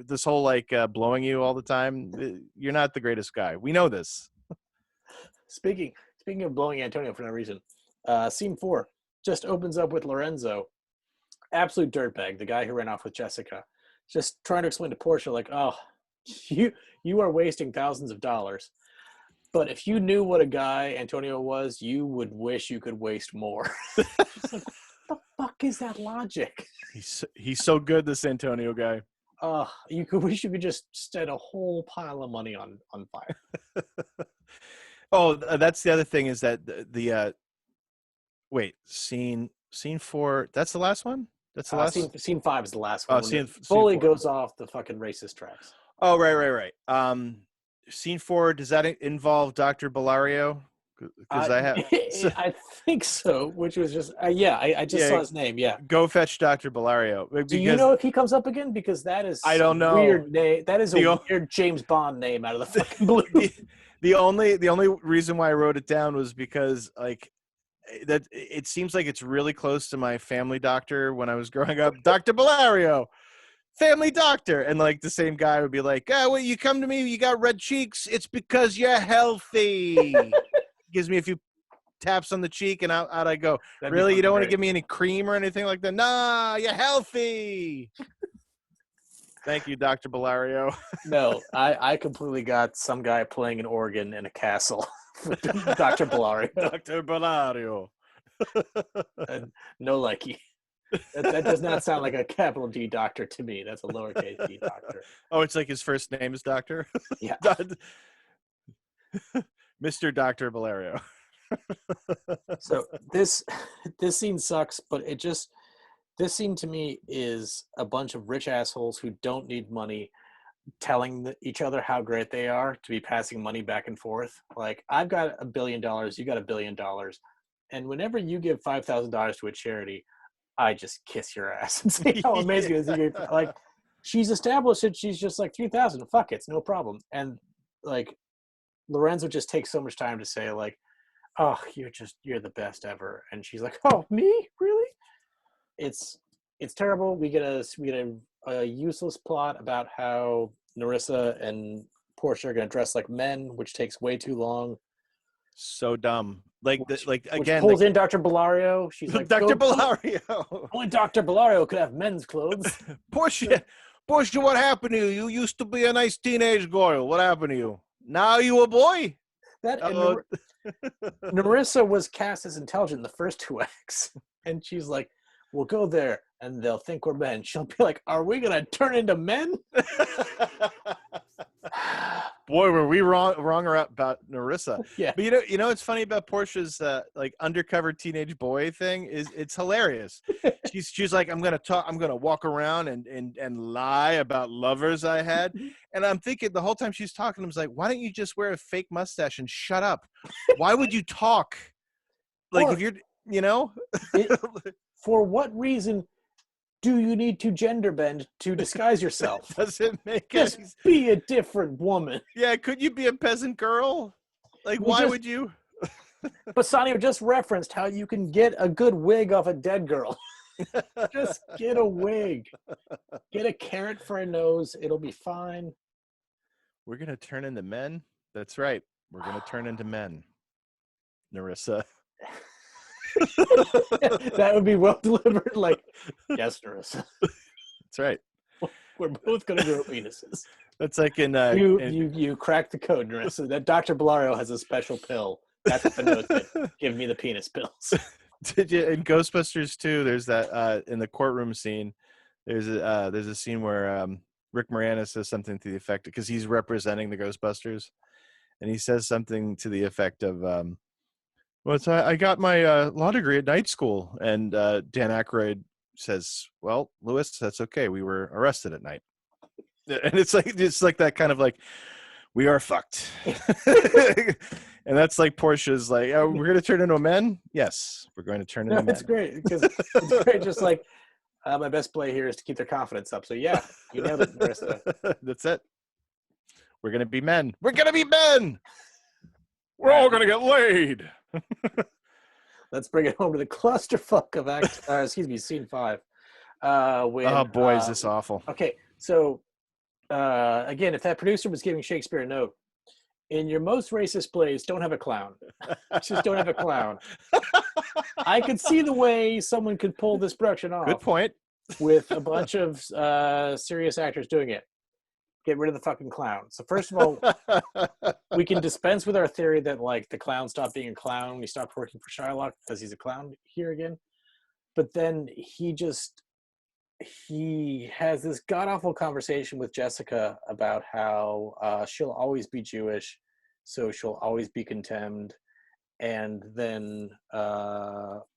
This whole like blowing you all the time. You're not the greatest guy. We know this. Speaking of blowing Antonio for no reason, scene 4 just opens up with Lorenzo, absolute dirtbag, the guy who ran off with Jessica, just trying to explain to Portia like, oh, you are wasting thousands of dollars. But if you knew what a guy Antonio was, you would wish you could waste more. Just like, what the fuck is that logic? He's so good, this Antonio guy. You could wish you could just set a whole pile of money on fire. Oh, that's the other thing is that the wait, scene 4. That's the last one. That's the last. Scene 5 is the last one. Scene fully 4 goes off the fucking racist tracks. Oh, right. Scene 4, does that involve Dr. Bellario? Because I think so. Which was just I just saw his name. Yeah, go fetch Dr. Bellario. Do you know if he comes up again? Because that is I don't know. Weird name. That is a weird James Bond name out of the fucking blue. The only reason why I wrote it down was because like that it seems like it's really close to my family doctor when I was growing up, Dr. Bellario. Family doctor, and like the same guy would be like, well, you come to me, you got red cheeks, it's because you're healthy. Gives me a few taps on the cheek and out I go. Really, you don't want to give me any cream or anything like that? Nah, you're healthy. Thank you, Dr. Bellario. No, I completely got some guy playing an organ in a castle. Dr. Bellario. Dr. Bellario. No likey. That does not sound like a capital D doctor to me. That's a lowercase d doctor. Oh, it's like his first name is Doctor? Yeah. Mr. Dr. Bellario. So this scene sucks, but this scene to me is a bunch of rich assholes who don't need money telling each other how great they are to be passing money back and forth. Like, I've got $1 billion, you got $1 billion. And whenever you give $5,000 to a charity, I just kiss your ass and say how amazing it is. Like, she's established it. She's just like 3,000. Fuck it, it's no problem. And like Lorenzo just takes so much time to say like, oh, you're the best ever. And she's like, oh, me? Really? It's terrible. We get a useless plot about how Narissa and Portia are going to dress like men, which takes way too long. So dumb. Which again, pulls in Dr. Bellario. She's like, Dr. Bellario. Only Dr. Bellario could have men's clothes. Portia, what happened to you? You used to be a nice teenage girl. What happened to you? Now you a boy? Narissa was cast as intelligent in the first 2 acts. And she's like, we'll go there and they'll think we're men. She'll be like, are we going to turn into men? Boy, were we wrong about Narissa. Yeah. But you know what's funny about Portia's like undercover teenage boy thing is it's hilarious. she's like, I'm gonna walk around and lie about lovers I had. And I'm thinking the whole time she's talking, I was like, why don't you just wear a fake mustache and shut up? Why would you talk? Like, if you're for what reason do you need to gender bend to disguise yourself? Doesn't make Just any sense. be a different woman. Yeah, could you be a peasant girl? Like, Well, why just- would you? Bassanio just referenced how you can get a good wig off a dead girl. Just get a wig. Get a carrot for a nose. It'll be fine. We're gonna turn into men. That's right. We're gonna turn into men. Narissa. That would be well delivered. Like, yes, Narissa. That's right. We're both going to grow penises. That's like in You cracked the code, Narissa. That Dr. Blario has a special pill. That's what the note said. Give me the penis pills. Did you in Ghostbusters 2? There's that in the courtroom scene. There's a scene where Rick Moranis says something to the effect, because he's representing the Ghostbusters, and he says something to the effect of, "Well, I got my law degree at night school," and Dan Aykroyd says, "Well, Lewis, that's okay. We were arrested at night," and it's like that kind of like, we are fucked. And that's like Portia's like, oh, we're going to turn into men? Yes, we're going to turn into men. It's great because it's great. Just like my best play here is to keep their confidence up. So yeah, you nailed it, Marissa. That's it. We're going to be men. We're going to be men. We're all going to get laid. Let's bring it home to the clusterfuck of scene 5. Oh boy, is this awful. Okay, so again, if that producer was giving Shakespeare a note, in your most racist plays, don't have a clown. Just don't have a clown. I could see the way someone could pull this production off. Good point. With a bunch of serious actors doing it. Get rid of the fucking clown. So first of all, we can dispense with our theory that like the clown stopped being a clown when he stopped working for Shylock because he's a clown here again. But then he has this god-awful conversation with Jessica about how she'll always be Jewish, so she'll always be contemned. And then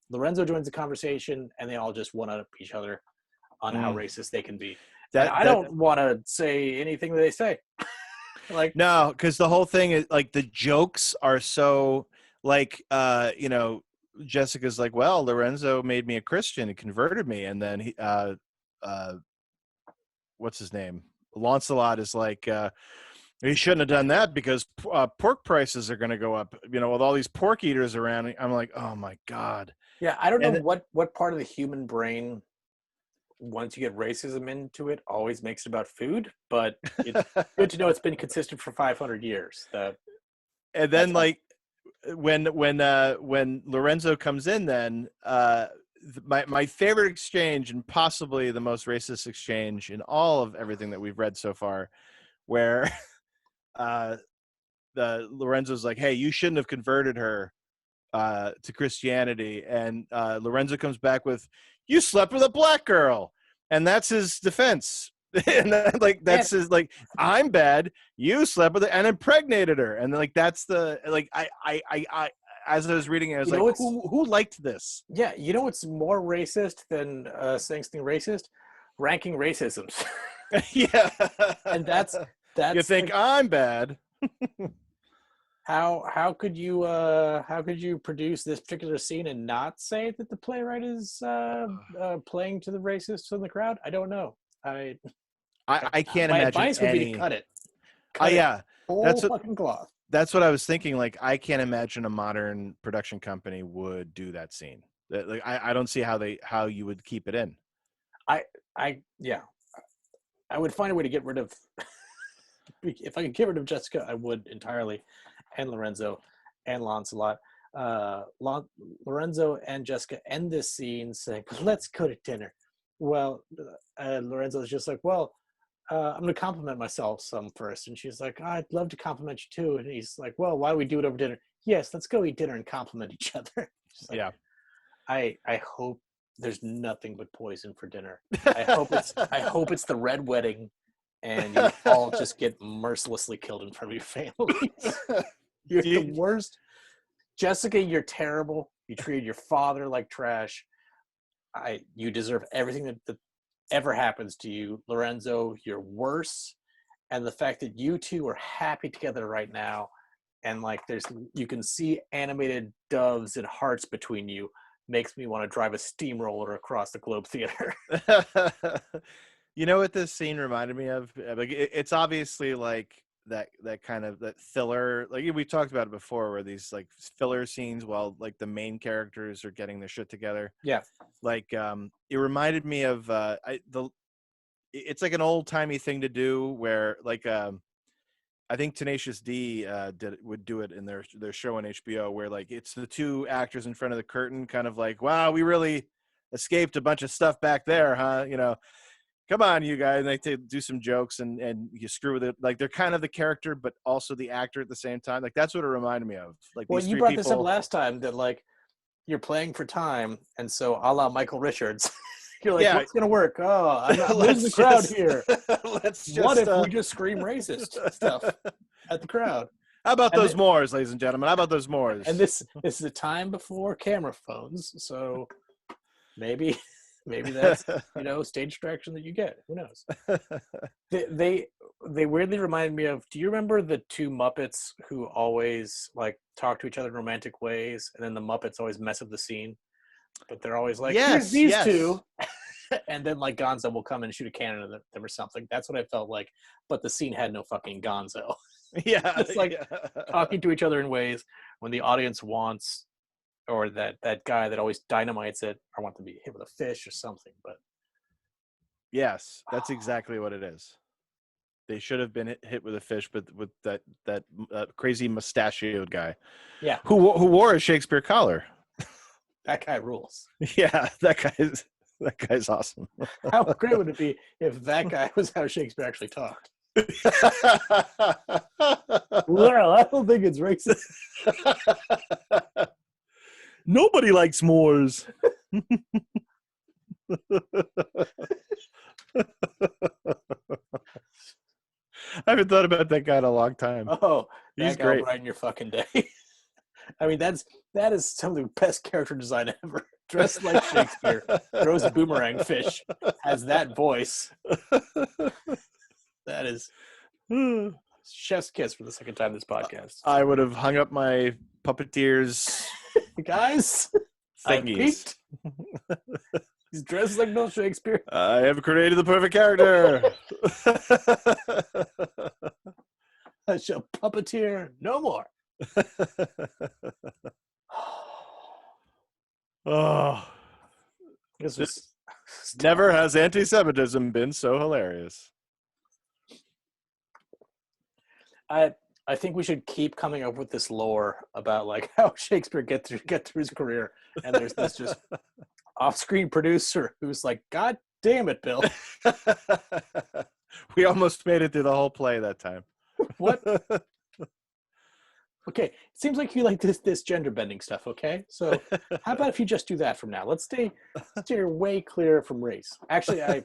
Lorenzo joins the conversation, and they all just one-up each other on how racist they can be. I don't want to say anything that they say. Like, no, because the whole thing is like the jokes are so like Jessica's like, well, Lorenzo made me a Christian, he converted me, and then he what's his name? Lancelot is like, he shouldn't have done that because pork prices are going to go up. With all these pork eaters around, I'm like, oh my god. Yeah, I don't know what part of the human brain, once you get racism into it, always makes it about food. But it's good to know it's been consistent for 500 years. And then like when Lorenzo comes in, then my favorite exchange, and possibly the most racist exchange in all of everything that we've read so far, where the Lorenzo's like, hey, you shouldn't have converted her to Christianity, and Lorenzo comes back with, you slept with a black girl, and that's his defense. And that's his like, I'm bad, you slept with her and impregnated her, and like that's the like I as I was reading it, I was like, who liked this? Yeah, you know what's more racist than saying something racist? Ranking racisms. Yeah, and that's you think I'm bad. How could you produce this particular scene and not say that the playwright is playing to the racists in the crowd? I don't know. I can't my imagine. Advice would be to cut it. Yeah, that's fucking cloth. That's what I was thinking. Like, I can't imagine a modern production company would do that scene. Like, I don't see how you would keep it in. I would find a way to get rid of. If I could get rid of Jessica, I would entirely, and Lorenzo, and Lancelot. Lorenzo and Jessica end this scene saying, "Let's go to dinner." Well, Lorenzo's just like, "Well, I'm going to compliment myself some first," and she's like, "I'd love to compliment you too." And he's like, "Well, why don't we do it over dinner?" "Yes, let's go eat dinner and compliment each other." Like, yeah. I hope there's nothing but poison for dinner. I hope it's the red wedding, and you all just get mercilessly killed in front of your families. You're the worst. Jessica, you're terrible. You treated your father like trash. You deserve everything that ever happens to you. Lorenzo, you're worse. And the fact that you two are happy together right now, and like you can see animated doves and hearts between you, makes me want to drive a steamroller across the Globe Theater. You know what this scene reminded me of? Like it's obviously like that kind of that filler. Like we talked about it before, where these like filler scenes while like the main characters are getting their shit together. Yeah. Like it reminded me of it's like an old timey thing to do where like I think Tenacious D would do it in their show on HBO, where like it's the two actors in front of the curtain, kind of like, wow, we really escaped a bunch of stuff back there, huh? You know, come on, you guys. And they do some jokes and you screw with it. Like they're kind of the character, but also the actor at the same time. Like that's what it reminded me of. Like Well, these you three brought people. this up last time that like you're playing for time, and so a la Michael Richards, you're like, Yeah. what's gonna work? Oh, I'm not Let's losing the crowd just- here. Let's just. What if we just scream racist stuff at the crowd? How about and those then- Moors, ladies and gentlemen? How about those Moors? And this is a time before camera phones, so maybe that's stage direction that you get. Who knows? They weirdly reminded me of. Do you remember the two Muppets who always like talk to each other in romantic ways, and then the Muppets always mess up the scene? But they're always like, Yes, here's these yes. two, and then like Gonzo will come and shoot a cannon at them or something. That's what I felt like. But the scene had no fucking Gonzo. Yeah, It's like yeah. Talking to each other in ways when the audience wants, or that guy that always dynamites it, I want to be hit with a fish or something. But Yes, that's exactly what it is. They should have been hit with a fish, but with that crazy mustachioed guy. Yeah. who wore a Shakespeare collar. that guy rules. Yeah, that guy's awesome. How great would it be if that guy was how Shakespeare actually talked? Well, I don't think it's racist. Nobody likes Moors. I haven't thought about that guy in a long time. Oh, He's that guy will great. brighten your fucking day. I mean, that is some of the best character design ever. Dressed like Shakespeare, throws a boomerang fish, has that voice. That is chef's kiss for the second time this podcast. I would have hung up my puppeteers Guys, I thingies. peeked. He's dressed like Bill Shakespeare. I have created the perfect character. I shall puppeteer no more. Oh, This was never has anti-Semitism been so hilarious. I think we should keep coming up with this lore about like how Shakespeare get through his career, and there's this just off-screen producer who's like, God damn it, Bill. We almost made it through the whole play that time. What? Okay, it seems like you like this gender bending stuff. Okay, so how about if you just do that from now? Let's steer way clear from race. Actually, I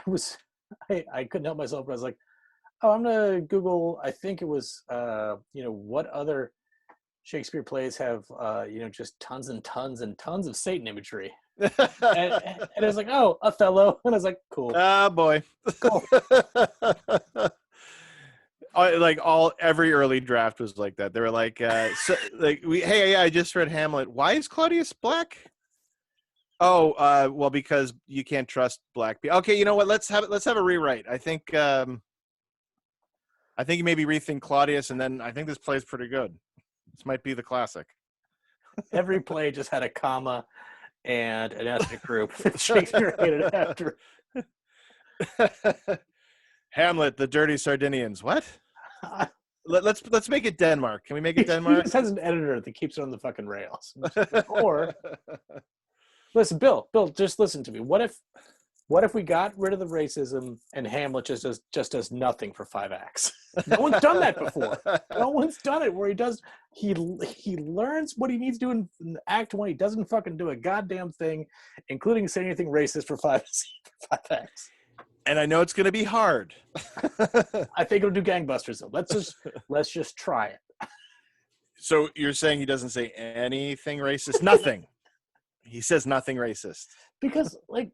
couldn't help myself, but I was like, oh, I'm gonna Google. I think it was what other Shakespeare plays have just tons and tons and tons of Satan imagery. And I was like, oh, Othello, and I was like, cool. Ah, boy. Cool. Every early draft was like that. They were like, hey, I just read Hamlet. Why is Claudius black? Oh, well, because you can't trust black people. Okay, you know what? Let's have a rewrite. I think you maybe rethink Claudius, and then I think this play's pretty good. This might be the classic. Every play just had a comma and an ethnic group that Shakespeare hated after. Hamlet, the dirty Sardinians. What? Let's make it Denmark. Can we make it He Denmark? just has an editor that keeps it on the fucking rails. Or listen, Bill, just listen to me. What if we got rid of the racism and Hamlet just does nothing for 5 acts? No one's done that before. No one's done it where he learns what he needs to do in Act 1. He doesn't fucking do a goddamn thing, including say anything racist for 5 acts. And I know it's going to be hard. I think it'll do gangbusters though. Let's just try it. So you're saying he doesn't say anything racist? Nothing. He says nothing racist. Because like,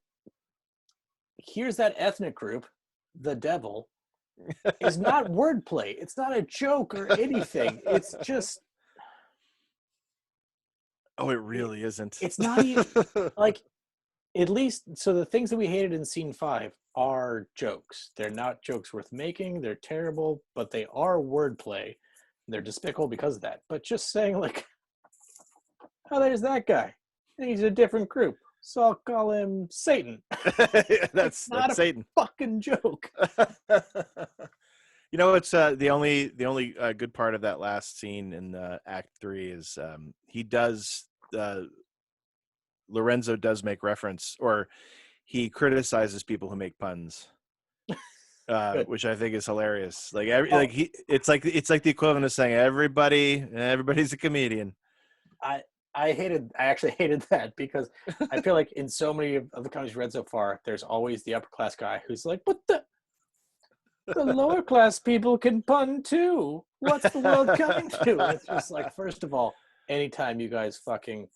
here's that ethnic group, the devil, is not wordplay. It's not a joke or anything. It's just Oh, it really isn't. It's not even like, at least, so the things that we hated in scene 5 are jokes. They're not jokes worth making. They're terrible, but they are wordplay. They're despicable because of that. But just saying, like, oh, there's that guy. He's a different group, so I'll call him Satan. That's Not a Satan. fucking joke. You know, it's the only good part of that last scene in Act 3 is he does Lorenzo does make reference, or he criticizes people who make puns, which I think is hilarious. Like it's like the equivalent of saying everybody's a comedian. I actually hated that because I feel like in so many of the comedies read so far, there's always the upper class guy who's like, "But the lower class people can pun too. What's the world coming to?" And it's just like, first of all, anytime you guys fucking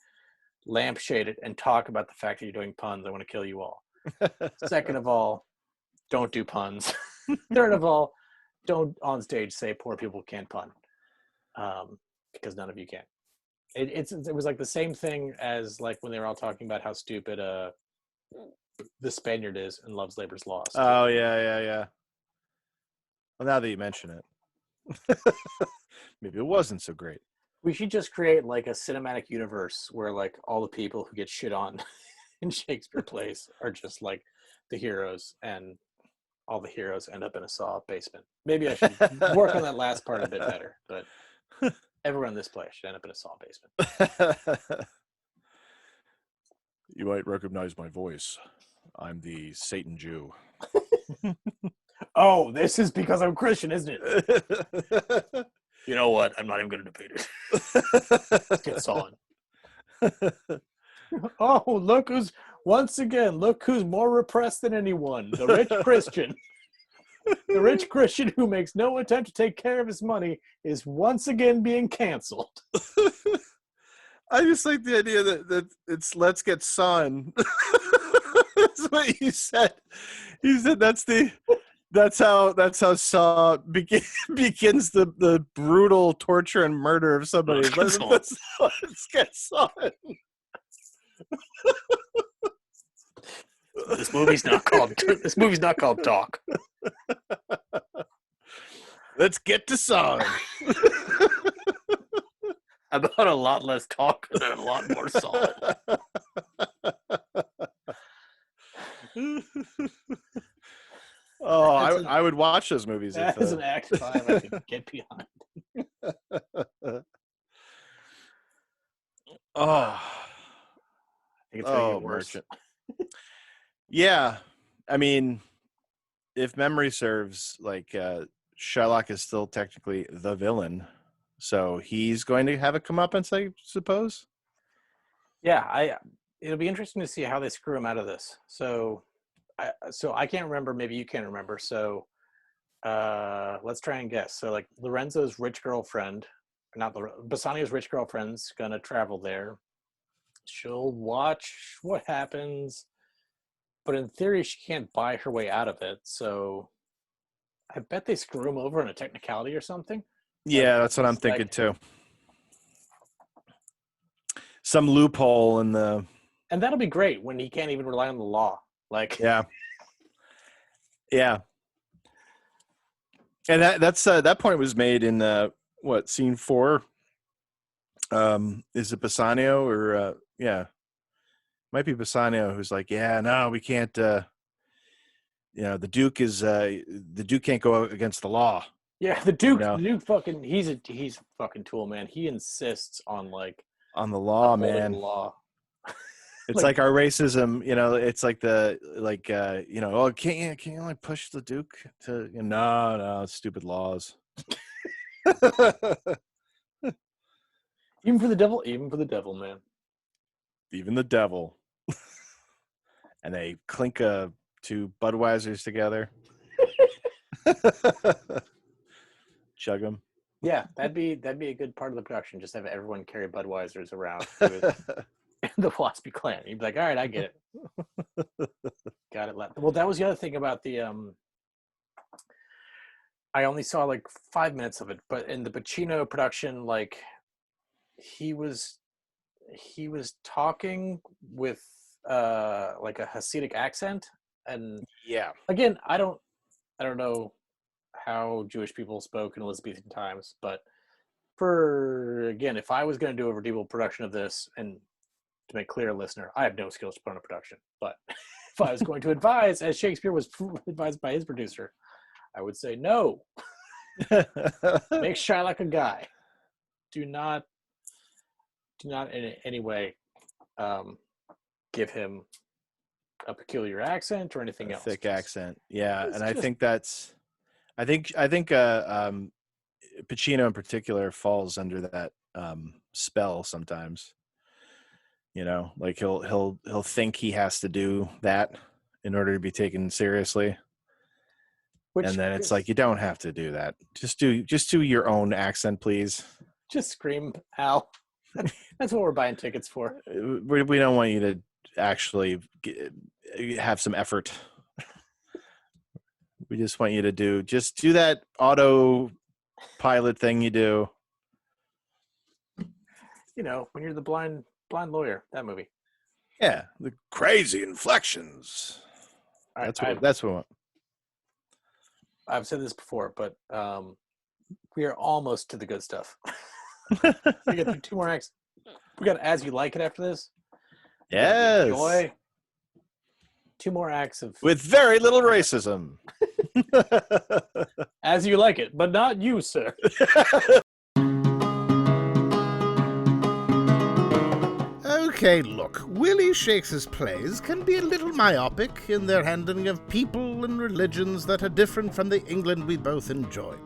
lampshade it and talk about the fact that you're doing puns, I want to kill you all. Second of all, don't do puns. Third of all, don't on stage say poor people can't pun, because none of you can. It was like the same thing as like when they were all talking about how stupid the Spaniard is and Love's Labor's Lost. Oh yeah. Well, now that you mention it, maybe it wasn't so great. We should just create like a cinematic universe where like all the people who get shit on in Shakespeare plays are just like the heroes, and all the heroes end up in a Saw basement. Maybe I should work on that last part a bit better, but everyone in this play should end up in a Saw basement. You might recognize my voice. I'm the Satan Jew. Oh, this is because I'm Christian, isn't it? You know what? I'm not even going to debate it. Let's get on. Oh, look who's more repressed than anyone. The rich Christian. The rich Christian who makes no attempt to take care of his money is once again being canceled. I just like the idea that it's let's get sun. That's what he said. He said that's how Saw begins the brutal torture and murder of somebody. Let's get sun. This movie's not called Talk. Let's get to sun. About a lot less talk and a lot more solid. Oh, I would watch those movies. That is an Act 5 I can get behind. Oh, I think it's going to get worse. Merchant. Yeah, I mean, if memory serves, like Sherlock is still technically the villain, so he's going to have a comeuppance, I suppose. Yeah, it'll be interesting to see how they screw him out of this. So I can't remember. Maybe you can't remember. So let's try and guess. So like Lorenzo's rich girlfriend, Bassanio's rich girlfriend's gonna travel there. She'll watch what happens, but in theory she can't buy her way out of it. So I bet they screw him over in a technicality or something. Yeah, like, that's what I'm thinking too. Some loophole in the. And that'll be great when he can't even rely on the law. Like, yeah. And that point was made in scene 4? Is it Bassanio or might be Bassanio who's like, yeah, no, we can't. The Duke can't go against the law. Yeah, the Duke fucking he's a fucking tool, man. He insists on like on the law, man. The law. It's like our racism, it's like can't you like push the Duke to no, stupid laws. Even for the devil, man. Even the devil. And they clink 2 Budweisers together. Chug them. Yeah, that'd be a good part of the production. Just have everyone carry Budweisers around. The Waspy clan. You'd be like, all right, I get it. Got it. Well, that was the other thing about the I only saw like 5 minutes of it, but in the Pacino production, like he was he was talking with like a Hasidic accent, and Yeah. again, I don't know how Jewish people spoke in Elizabethan times, but if I was going to do a redeemable production of this, and to make clear, listener, I have no skills to put on a production, but if I was going to advise, as Shakespeare was advised by his producer, I would say no. Make Shylock a guy. Do not in any way give him a peculiar accent or anything else. Thick accent. Yeah, It's and I just- think that's I think Pacino in particular falls under that spell sometimes. You know, like he'll think he has to do that in order to be taken seriously. And then it's like, you don't have to do that. Just do your own accent, please. Just scream, Al. That's what we're buying tickets for. We don't want you to actually have some effort. We just want you to do that auto pilot thing you do. You know, when you're the blind lawyer, that movie. Yeah, the crazy inflections. All right, That's what I want. I've said this before, but we are almost to the good stuff. We got 2 more acts. We got As You Like It after this. Yes. Joy. 2 more acts of With very little racism. As You Like It, but not you, sir. Okay, look, Willie Shakespeare's plays can be a little myopic in their handling of people and religions that are different from the England we both enjoy.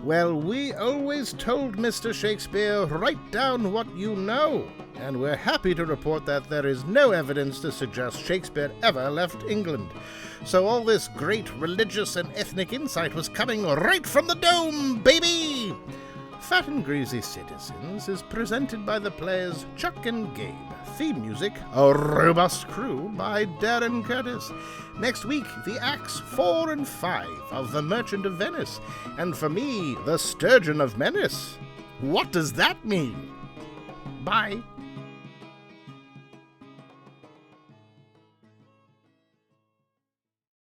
Well, we always told Mr. Shakespeare, write down what you know, and we're happy to report that there is no evidence to suggest Shakespeare ever left England. So all this great religious and ethnic insight was coming right from the dome, baby! Fat and Greasy Citizens is presented by the players Chuck and Gabe. Theme music, A Robust Crew by Darren Curtis. Next week, the acts 4 and 5 of The Merchant of Venice. And for me, The Sturgeon of Menace. What does that mean? Bye.